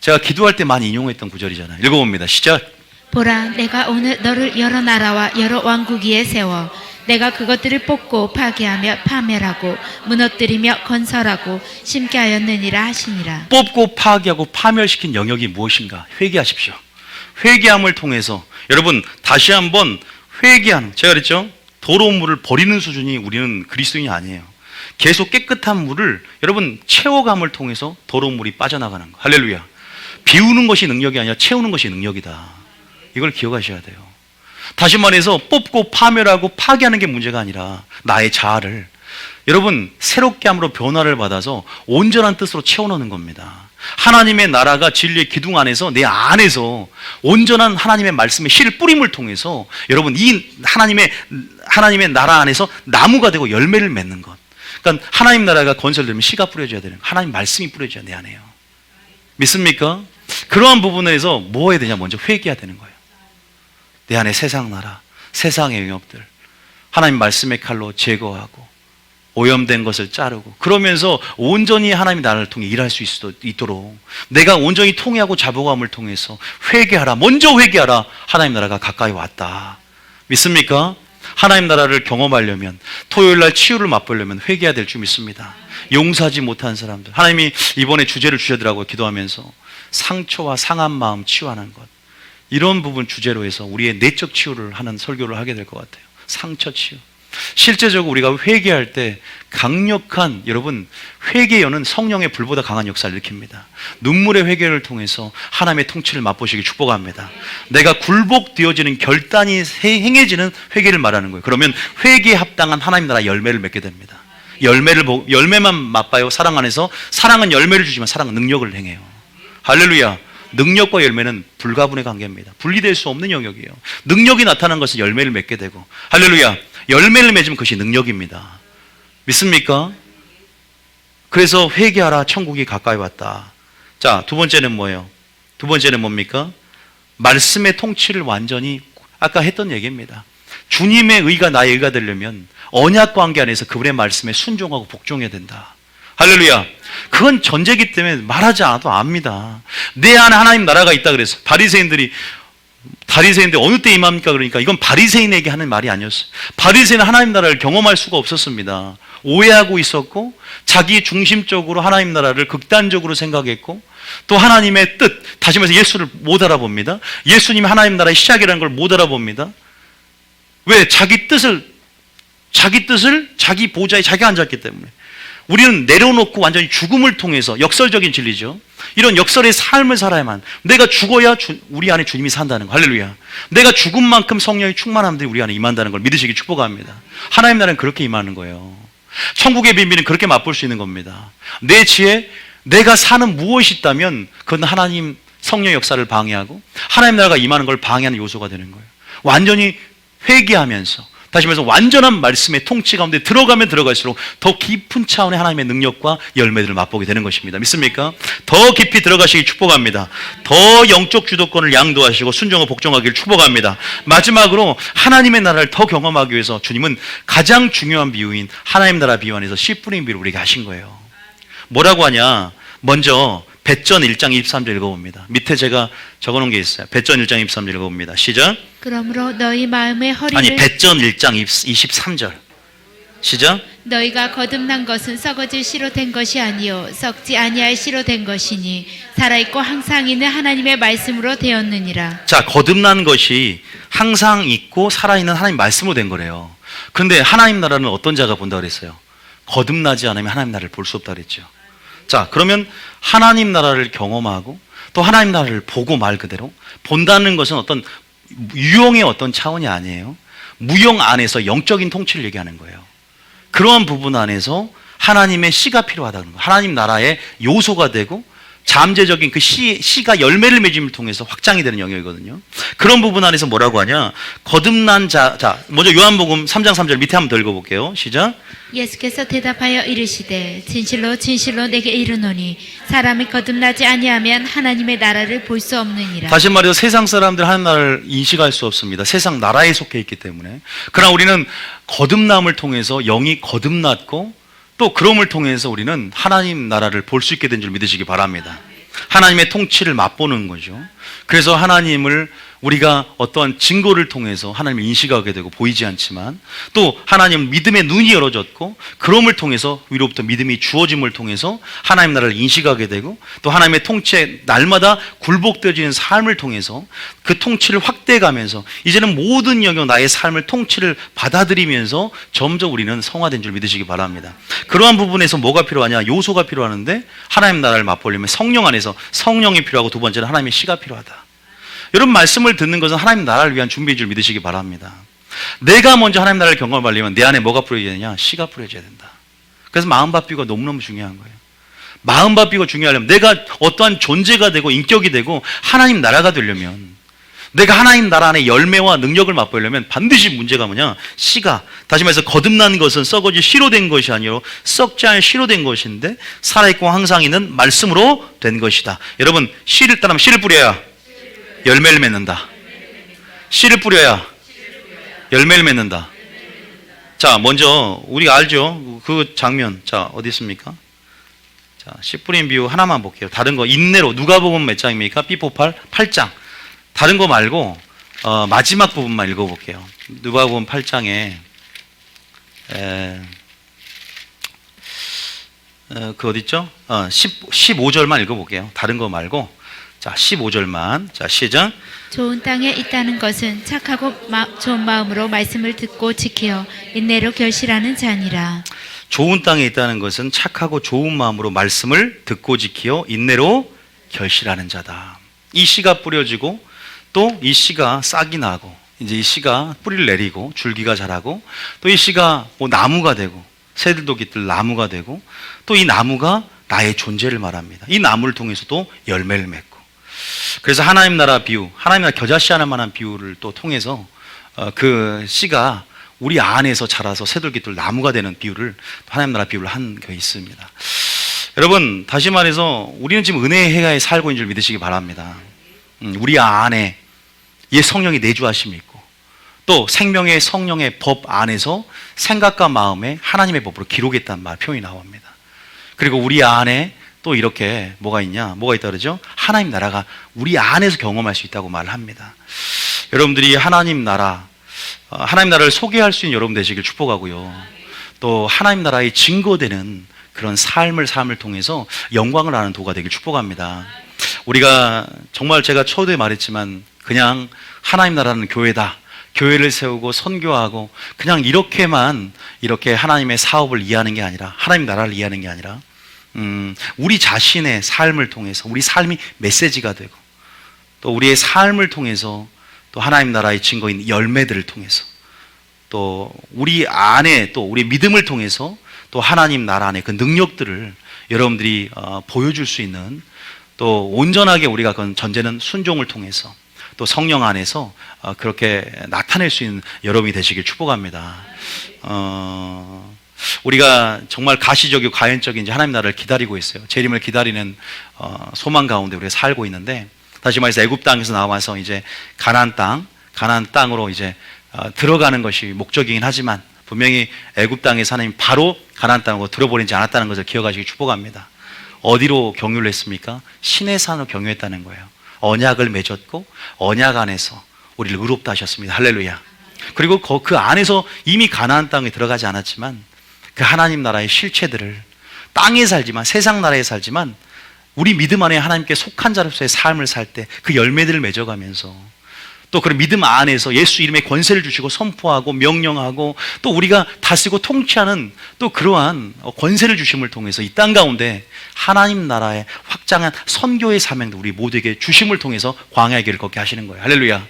제가 기도할 때 많이 인용했던 구절이잖아요. 읽어봅니다. 시작. 보라, 내가 오늘 너를 여러 나라와 여러 왕국 위에 세워 내가 그것들을 뽑고 파괴하며 파멸하고 무너뜨리며 건설하고 심게 하였느니라 하시니라. 뽑고 파괴하고 파멸시킨 영역이 무엇인가? 회개하십시오. 회개함을 통해서 여러분 다시 한번 회개하는, 제가 그랬죠? 더러운 물을 버리는 수준이 우리는 그리스도인이 아니에요. 계속 깨끗한 물을 여러분 채워감을 통해서 더러운 물이 빠져나가는 거. 할렐루야. 비우는 것이 능력이 아니라 채우는 것이 능력이다. 이걸 기억하셔야 돼요. 다시 말해서 뽑고 파멸하고 파괴하는 게 문제가 아니라 나의 자아를 여러분 새롭게 함으로 변화를 받아서 온전한 뜻으로 채워넣는 겁니다. 하나님의 나라가 진리의 기둥 안에서 내 안에서 온전한 하나님의 말씀의 실 뿌림을 통해서 여러분 이 하나님의 나라 안에서 나무가 되고 열매를 맺는 것. 그러니까 하나님 나라가 건설되면 씨가 뿌려져야 되는 거예요. 하나님 말씀이 뿌려져야 내 안에요. 믿습니까? 그러한 부분에서 뭐 해야 되냐? 먼저 회개해야 되는 거예요. 내 안에 세상 나라, 세상의 영역들 하나님 말씀의 칼로 제거하고 오염된 것을 자르고 그러면서 온전히 하나님의 나라를 통해 일할 수 있도록 내가 온전히 통회하고 자복함을 통해서 회개하라. 먼저 회개하라. 하나님 나라가 가까이 왔다. 믿습니까? 하나님 나라를 경험하려면 토요일날 치유를 맛보려면 회개해야 될 줄 믿습니다. 용서하지 못한 사람들 하나님이 이번에 주제를 주시더라고요. 기도하면서 상처와 상한 마음 치유하는 것 이런 부분 주제로 해서 우리의 내적 치유를 하는 설교를 하게 될 것 같아요. 상처 치유. 실제적으로 우리가 회개할 때 강력한 여러분 회개연은 성령의 불보다 강한 역사를 일으킵니다. 눈물의 회개를 통해서 하나님의 통치를 맛보시기 축복합니다. 내가 굴복되어지는 결단이 행해지는 회개를 말하는 거예요. 그러면 회개에 합당한 하나님 나라 열매를 맺게 됩니다. 열매만 맛봐요. 사랑 안에서 사랑은 열매를 주지만 사랑은 능력을 행해요. 할렐루야. 능력과 열매는 불가분의 관계입니다. 분리될 수 없는 영역이에요. 능력이 나타난 것은 열매를 맺게 되고 할렐루야. 열매를 맺으면 그것이 능력입니다. 믿습니까? 그래서 회개하라. 천국이 가까이 왔다. 자, 두 번째는 뭐예요? 두 번째는 뭡니까? 말씀의 통치를 완전히 아까 했던 얘기입니다. 주님의 의가 나의 의가 되려면 언약 관계 안에서 그분의 말씀에 순종하고 복종해야 된다. 할렐루야. 그건 전제기 때문에 말하지 않아도 압니다. 내 안에 하나님 나라가 있다 그래서 바리새인들이 어느 때 임합니까? 그러니까 이건 바리새인에게 하는 말이 아니었어요. 바리새인은 하나님 나라를 경험할 수가 없었습니다. 오해하고 있었고 자기 중심적으로 하나님 나라를 극단적으로 생각했고 또 하나님의 뜻, 다시 말해서 예수를 못 알아봅니다. 예수님이 하나님 나라의 시작이라는 걸 못 알아봅니다. 왜? 자기 뜻을 자기 뜻을 자기 보좌에 자기가 앉았기 때문에 우리는 내려놓고 완전히 죽음을 통해서, 역설적인 진리죠. 이런 역설의 삶을 살아야만, 내가 죽어야 우리 안에 주님이 산다는 거. 할렐루야. 내가 죽은 만큼 성령의 충만함들이 우리 안에 임한다는 걸 믿으시기 축복합니다. 하나님 나라는 그렇게 임하는 거예요. 천국의 비밀은 그렇게 맛볼 수 있는 겁니다. 내 지혜, 내가 사는 무엇이 있다면 그건 하나님 성령 역사를 방해하고 하나님 나라가 임하는 걸 방해하는 요소가 되는 거예요. 완전히 회개하면서, 다시 말해서 완전한 말씀의 통치 가운데 들어가면 들어갈수록 더 깊은 차원의 하나님의 능력과 열매들을 맛보게 되는 것입니다. 믿습니까? 더 깊이 들어가시기 축복합니다. 더 영적 주도권을 양도하시고 순종과 복종하기를 축복합니다. 마지막으로 하나님의 나라를 더 경험하기 위해서 주님은 가장 중요한 비유인 하나님 나라 비유 안에서 씨 뿌린 비유를 우리에게 하신 거예요. 뭐라고 하냐? 먼저 벳전 1장 23절 읽어봅니다. 밑에 제가 적어놓은 게 있어요. 벳전 1장 23절 읽어봅니다. 시작. 그러므로 너희 마음의 허리를, 아니, 벳전 1장 23절 시작. 너희가 거듭난 것은 썩어질 씨로 된 것이 아니요 썩지 아니할 씨로 된 것이니 살아있고 항상 있는 하나님의 말씀으로 되었느니라. 자, 거듭난 것이 항상 있고 살아있는 하나님 말씀으로 된 거래요. 그런데 하나님 나라는 어떤 자가 본다 그랬어요? 거듭나지 않으면 하나님 나라를 볼 수 없다 그랬죠. 자, 그러면 하나님 나라를 경험하고 또 하나님 나라를 보고 말 그대로 본다는 것은 어떤 유형의 어떤 차원이 아니에요. 무형 안에서 영적인 통치를 얘기하는 거예요. 그러한 부분 안에서 하나님의 씨가 필요하다는 거예요. 하나님 나라의 요소가 되고 잠재적인 그 씨가 열매를 맺음을 통해서 확장이 되는 영역이거든요. 그런 부분 안에서 뭐라고 하냐? 거듭난 자, 먼저 요한복음 3장 3절 밑에 한번 더 읽어볼게요. 시작. 예수께서 대답하여 이르시되 진실로 진실로 내게 이르노니 사람이 거듭나지 아니하면 하나님의 나라를 볼 수 없느니라. 다시 말해서 세상 사람들 하나님 나라를 인식할 수 없습니다. 세상 나라에 속해 있기 때문에. 그러나 우리는 거듭남을 통해서 영이 거듭났고 또 그럼을 통해서 우리는 하나님 나라를 볼 수 있게 된 줄 믿으시기 바랍니다. 하나님의 통치를 맛보는 거죠. 그래서 하나님을 우리가 어떠한 증거를 통해서 하나님을 인식하게 되고 보이지 않지만 또 하나님 믿음의 눈이 열어졌고 그럼을 통해서 위로부터 믿음이 주어짐을 통해서 하나님 나라를 인식하게 되고 또 하나님의 통치에 날마다 굴복되어지는 삶을 통해서 그 통치를 확대해가면서 이제는 모든 영역 나의 삶을 통치를 받아들이면서 점점 우리는 성화된 줄 믿으시기 바랍니다. 그러한 부분에서 뭐가 필요하냐? 요소가 필요하는데 하나님 나라를 맛보려면 성령 안에서 성령이 필요하고 두 번째는 하나님의 씨가 필요하다. 여러분, 말씀을 듣는 것은 하나님 나라를 위한 준비인 줄 믿으시기 바랍니다. 내가 먼저 하나님 나라를 경험하려면 내 안에 뭐가 뿌려져야 되냐? 씨가 뿌려져야 된다. 그래서 마음밭비유가 너무너무 중요한 거예요. 마음밭비유가 중요하려면 내가 어떠한 존재가 되고 인격이 되고 하나님 나라가 되려면 내가 하나님 나라 안에 열매와 능력을 맛보려면 반드시 문제가 뭐냐? 씨가, 다시 말해서 거듭난 것은 썩어질 씨로 된 것이 아니라 썩지 않을 씨로 된 것인데 살아있고 항상 있는 말씀으로 된 것이다. 여러분, 씨를 따르면 씨를 뿌려야 열매를 맺는다. 씨를 뿌려야 열매를 맺는다. 자, 먼저 우리가 알죠? 그 장면. 자, 어디 있습니까? 자, 씨 뿌린 비유 하나만 볼게요. 다른 거 인내로 누가복음 몇 장입니까? 삐뽀팔 8장. 다른 거 말고 마지막 부분만 읽어볼게요. 누가복음 8장에 그 어디 있죠? 15절만 읽어볼게요. 다른 거 말고. 자, 15절만. 자, 시작. 좋은 땅에 있다는 것은 착하고 좋은 마음으로 말씀을 듣고 지켜 인내로 결실하는 자니라. 좋은 땅에 있다는 것은 착하고 좋은 마음으로 말씀을 듣고 지키어 인내로 결실하는 자다. 이 씨가 뿌려지고 또 이 씨가 싹이 나고 이제 이 씨가 뿌리를 내리고 줄기가 자라고 또 이 씨가 뭐 나무가 되고 새들도 깃들 나무가 되고 또 이 나무가 나의 존재를 말합니다. 이 나무를 통해서도 열매를 맺고 그래서 하나님 나라 비유, 하나님 나라 겨자씨 하나 만한 비유를 또 통해서 그 씨가 우리 안에서 자라서 새들깃들 나무가 되는 비유를 하나님 나라 비유를 한 게 있습니다. 여러분, 다시 말해서 우리는 지금 은혜의 해가에 살고 있는 줄 믿으시기 바랍니다. 우리 안에 예 성령이 내주하심이 있고 또 생명의 성령의 법 안에서 생각과 마음에 하나님의 법으로 기록했다는 말 표현이 나옵니다. 그리고 우리 안에 또 이렇게 뭐가 있냐? 뭐가 있다 그러죠? 하나님 나라가 우리 안에서 경험할 수 있다고 말을 합니다. 여러분들이 하나님 나라를 소개할 수 있는 여러분 되시길 축복하고요. 또 하나님 나라의 증거되는 그런 삶을 통해서 영광을 아는 도가 되길 축복합니다. 우리가 정말 제가 초대에 말했지만 그냥 하나님 나라는 교회다, 교회를 세우고 선교하고 그냥 이렇게 하나님의 사업을 이해하는 게 아니라, 하나님 나라를 이해하는 게 아니라, 우리 자신의 삶을 통해서 우리 삶이 메시지가 되고, 또 우리의 삶을 통해서 또 하나님 나라의 증거인 열매들을 통해서, 또 우리 안에 또 우리 믿음을 통해서 또 하나님 나라 안에 그 능력들을 여러분들이 보여줄 수 있는, 또 온전하게 우리가 그 전제는 순종을 통해서 또 성령 안에서 그렇게 나타낼 수 있는 여러분이 되시길 축복합니다. 우리가 정말 가시적이고 가연적인 이제 하나님 나라를 기다리고 있어요. 재림을 기다리는 소망 가운데 우리가 살고 있는데, 다시 말해서 애굽 땅에서 나와서 이제 가나안 땅으로 이제 들어가는 것이 목적이긴 하지만, 분명히 애굽 땅에서 하나님 바로 가나안 땅으로 들어버리지 않았다는 것을 기억하시기 축복합니다. 어디로 경유를 했습니까? 신의 산으로 경유했다는 거예요. 언약을 맺었고 언약 안에서 우리를 의롭다 하셨습니다. 할렐루야. 그리고 그 안에서 이미 가나안 땅에 들어가지 않았지만 그 하나님 나라의 실체들을, 땅에 살지만, 세상 나라에 살지만 우리 믿음 안에 하나님께 속한 자로서의 삶을 살 때 그 열매들을 맺어가면서, 또 그 믿음 안에서 예수 이름의 권세를 주시고 선포하고 명령하고, 또 우리가 다스리고 통치하는 또 그러한 권세를 주심을 통해서 이 땅 가운데 하나님 나라의 확장한 선교의 사명도 우리 모두에게 주심을 통해서 광야의 길을 걷게 하시는 거예요. 할렐루야.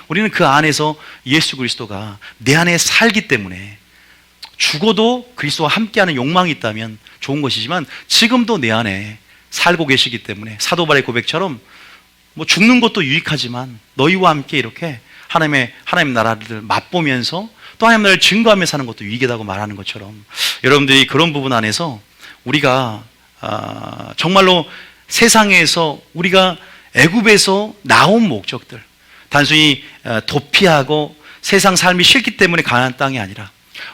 우리는 그 안에서 예수 그리스도가 내 안에 살기 때문에, 죽어도 그리스도와 함께하는 욕망이 있다면 좋은 것이지만 지금도 내 안에 살고 계시기 때문에, 사도 바울의 고백처럼 죽는 것도 유익하지만 너희와 함께 이렇게 하나님 나라를 맛보면서 또 하나님 나라를 증거하며 사는 것도 유익이라고 말하는 것처럼, 여러분들이 그런 부분 안에서 우리가 정말로 세상에서 우리가 애굽에서 나온 목적들, 단순히 도피하고 세상 삶이 싫기 때문에 가나안 땅이 아니라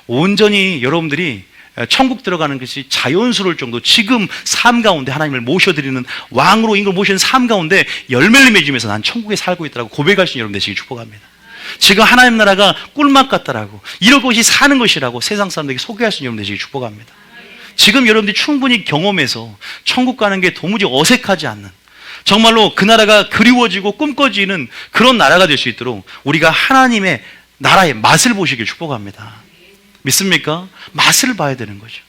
온전히 여러분들이 천국 들어가는 것이 자연스러울 정도, 지금 삶 가운데 하나님을 모셔드리는 왕으로 임금을 모시는 삶 가운데 열매를 맺으면서 난 천국에 살고 있다고 고백할 수 있는 여러분 되시기 축복합니다. 지금 하나님 나라가 꿀맛 같다라고, 이런 것이 사는 것이라고 세상 사람들에게 소개할 수 있는 여러분 되시기 축복합니다. 지금 여러분들이 충분히 경험해서 천국 가는 게 도무지 어색하지 않는, 정말로 그 나라가 그리워지고 꿈꿔지는 그런 나라가 될 수 있도록 우리가 하나님의 나라의 맛을 보시길 축복합니다. 믿습니까? 맛을 봐야 되는 거죠.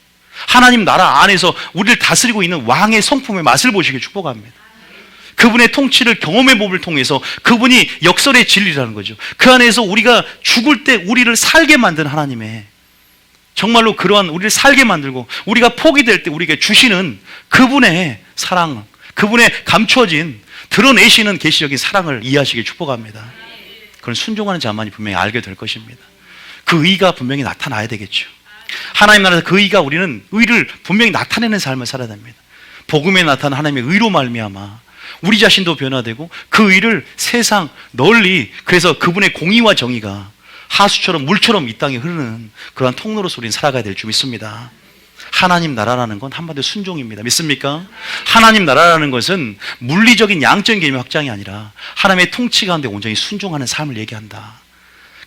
하나님 나라 안에서 우리를 다스리고 있는 왕의 성품의 맛을 보시길 축복합니다. 그분의 통치를 경험해 봄을 통해서 그분이 역설의 진리라는 거죠. 그 안에서 우리가 죽을 때 우리를 살게 만든 하나님의, 정말로 그러한 우리를 살게 만들고 우리가 포기될 때 우리에게 주시는 그분의 사랑, 그분의 감추어진 드러내시는 계시적인 사랑을 이해하시길 축복합니다. 그건 순종하는 자만이 분명히 알게 될 것입니다. 그 의가 분명히 나타나야 되겠죠. 하나님 나라에서 그 의가, 우리는 의를 분명히 나타내는 삶을 살아야 됩니다. 복음에 나타난 하나님의 의로 말미암아 우리 자신도 변화되고 그 의를 세상 널리, 그래서 그분의 공의와 정의가 하수처럼 물처럼 이 땅에 흐르는 그러한 통로로서 우리는 살아가야 될 줄 믿습니다. 하나님 나라라는 건 한마디로 순종입니다. 믿습니까? 하나님 나라라는 것은 물리적인 양적인 개념의 확장이 아니라 하나님의 통치 가운데 온전히 순종하는 삶을 얘기한다.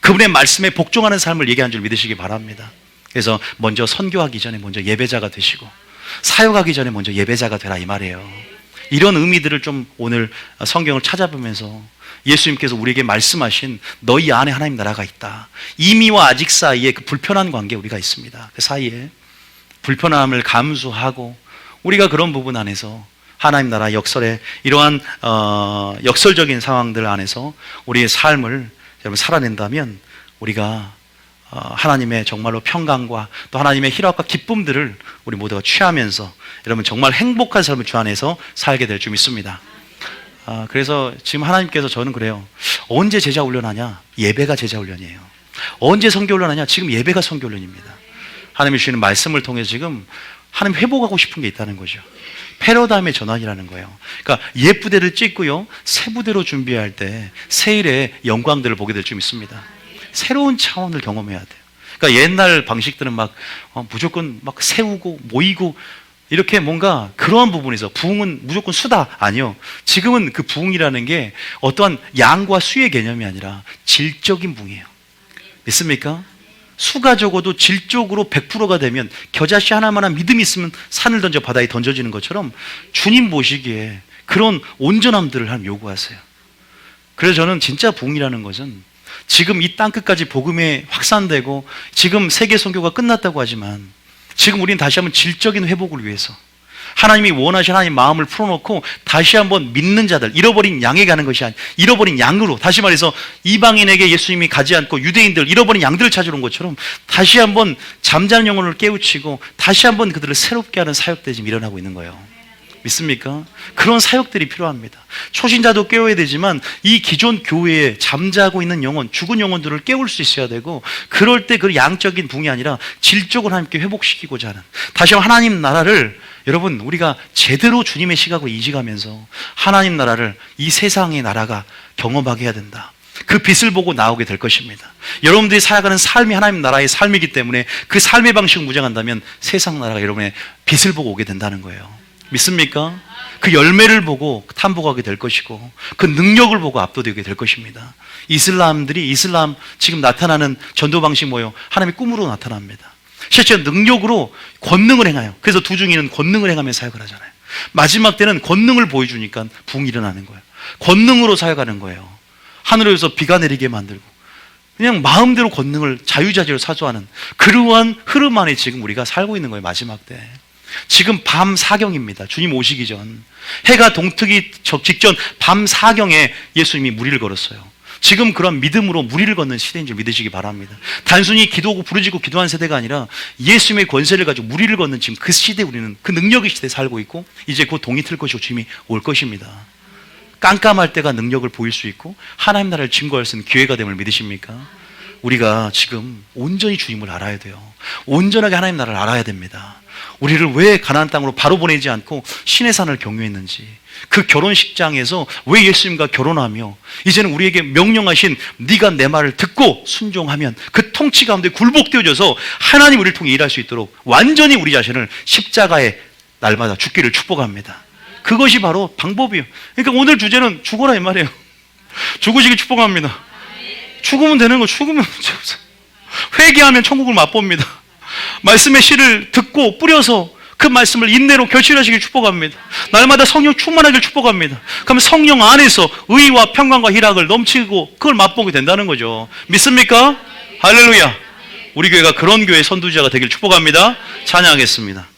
그분의 말씀에 복종하는 삶을 얘기하는 줄 믿으시기 바랍니다. 그래서 먼저 선교하기 전에 먼저 예배자가 되시고, 사역하기 전에 먼저 예배자가 되라, 이 말이에요. 이런 의미들을 좀 오늘 성경을 찾아보면서 예수님께서 우리에게 말씀하신 너희 안에 하나님 나라가 있다, 이미와 아직 사이에 그 불편한 관계 우리가 있습니다. 그 사이에 불편함을 감수하고 우리가 그런 부분 안에서 하나님 나라 역설의 이러한 역설적인 상황들 안에서 우리의 삶을 여러분 살아낸다면 우리가 하나님의 정말로 평강과 또 하나님의 희락과 기쁨들을 우리 모두가 취하면서 여러분 정말 행복한 삶을 주 안에서 살게 될 줄 믿습니다. 그래서 지금 하나님께서, 저는 그래요, 언제 제자 훈련하냐? 예배가 제자 훈련이에요. 언제 선교 훈련하냐? 지금 예배가 선교 훈련입니다. 하나님이 주시는 말씀을 통해서 지금 하나님 회복하고 싶은 게 있다는 거죠. 패러다임의 전환이라는 거예요. 그러니까 옛 부대를 찍고요, 새 부대로 준비할 때 새일의 영광들을 보게 될 줄 믿습니다. 새로운 차원을 경험해야 돼요. 그러니까 옛날 방식들은 무조건 세우고 모이고 이렇게 뭔가 그러한 부분에서 부흥은 무조건 수다, 아니요. 지금은 그 부흥이라는 게 어떠한 양과 수의 개념이 아니라 질적인 부흥이에요. 믿습니까? 수가 적어도 질적으로 100%가 되면, 겨자씨 하나만한 믿음이 있으면 산을 던져 바다에 던져지는 것처럼 주님 보시기에 그런 온전함들을 하나님 요구하세요. 그래서 저는 진짜 부흥이라는 것은 지금 이 땅끝까지 복음이 확산되고 지금 세계 선교가 끝났다고 하지만 지금 우리는 다시 한번 질적인 회복을 위해서 하나님이 원하시는 하나님 마음을 풀어놓고 다시 한번 믿는 자들, 잃어버린 양에 가는 것이 아니라 잃어버린 양으로, 다시 말해서 이방인에게 예수님이 가지 않고 유대인들, 잃어버린 양들을 찾으러 온 것처럼 다시 한번 잠자는 영혼을 깨우치고 다시 한번 그들을 새롭게 하는 사역들이 지금 일어나고 있는 거예요. 믿습니까? 그런 사역들이 필요합니다. 초신자도 깨워야 되지만 이 기존 교회에 잠자고 있는 영혼, 죽은 영혼들을 깨울 수 있어야 되고, 그럴 때 그 양적인 붕이 아니라 질적으로 하나님께 회복시키고자 하는, 다시 한번 하나님 나라를 여러분 우리가 제대로 주님의 시각으로 이직하면서 하나님 나라를 이 세상의 나라가 경험하게 해야 된다. 그 빛을 보고 나오게 될 것입니다. 여러분들이 살아가는 삶이 하나님 나라의 삶이기 때문에 그 삶의 방식을 무장한다면 세상 나라가 여러분의 빛을 보고 오게 된다는 거예요. 믿습니까? 그 열매를 보고 탐복하게 될 것이고 그 능력을 보고 압도되게 될 것입니다. 이슬람 지금 나타나는 전도 방식 뭐예요? 하나님의 꿈으로 나타납니다. 실제 능력으로 권능을 행해요. 그래서 두중이는 권능을 행하며 사역을 하잖아요. 마지막 때는 권능을 보여주니까 붕이 일어나는 거예요. 권능으로 사역하는 거예요. 하늘에서 비가 내리게 만들고 그냥 마음대로 권능을 자유자재로 사수하는 그러한 흐름 안에 지금 우리가 살고 있는 거예요. 마지막 때. 지금 밤 사경입니다. 주님 오시기 전, 해가 동트기 직전 밤 사경에 예수님이 무리를 걸었어요. 지금 그런 믿음으로 무리를 걷는 시대인 줄 믿으시기 바랍니다. 단순히 기도하고 부르짖고 기도한 세대가 아니라 예수님의 권세를 가지고 무리를 걷는 지금 그 시대에 우리는 그 능력의 시대에 살고 있고, 이제 곧 동이 틀 것이고 주님이 올 것입니다. 깜깜할 때가 능력을 보일 수 있고 하나님 나라를 증거할 수 있는 기회가 됨을 믿으십니까? 우리가 지금 온전히 주님을 알아야 돼요. 온전하게 하나님 나라를 알아야 됩니다. 우리를 왜 가나안 땅으로 바로 보내지 않고 신의 산을 경유했는지, 그 결혼식장에서 왜 예수님과 결혼하며 이제는 우리에게 명령하신 네가 내 말을 듣고 순종하면 그 통치 가운데 굴복되어져서 하나님 우리를 통해 일할 수 있도록 완전히 우리 자신을 십자가에 날마다 죽기를 축복합니다. 그것이 바로 방법이에요. 그러니까 오늘 주제는 죽어라 이 말이에요. 죽으시기 축복합니다. 죽으면 되는 거, 죽으면 문제 없어요. 회개하면 천국을 맛봅니다. 말씀의 씨를 듣고 뿌려서 그 말씀을 인내로 결실하시길 축복합니다. 날마다 성령 충만하길 축복합니다. 그러면 성령 안에서 의와 평강과 희락을 넘치고 그걸 맛보게 된다는 거죠. 믿습니까? 할렐루야. 우리 교회가 그런 교회 선두자가 되길 축복합니다. 찬양하겠습니다.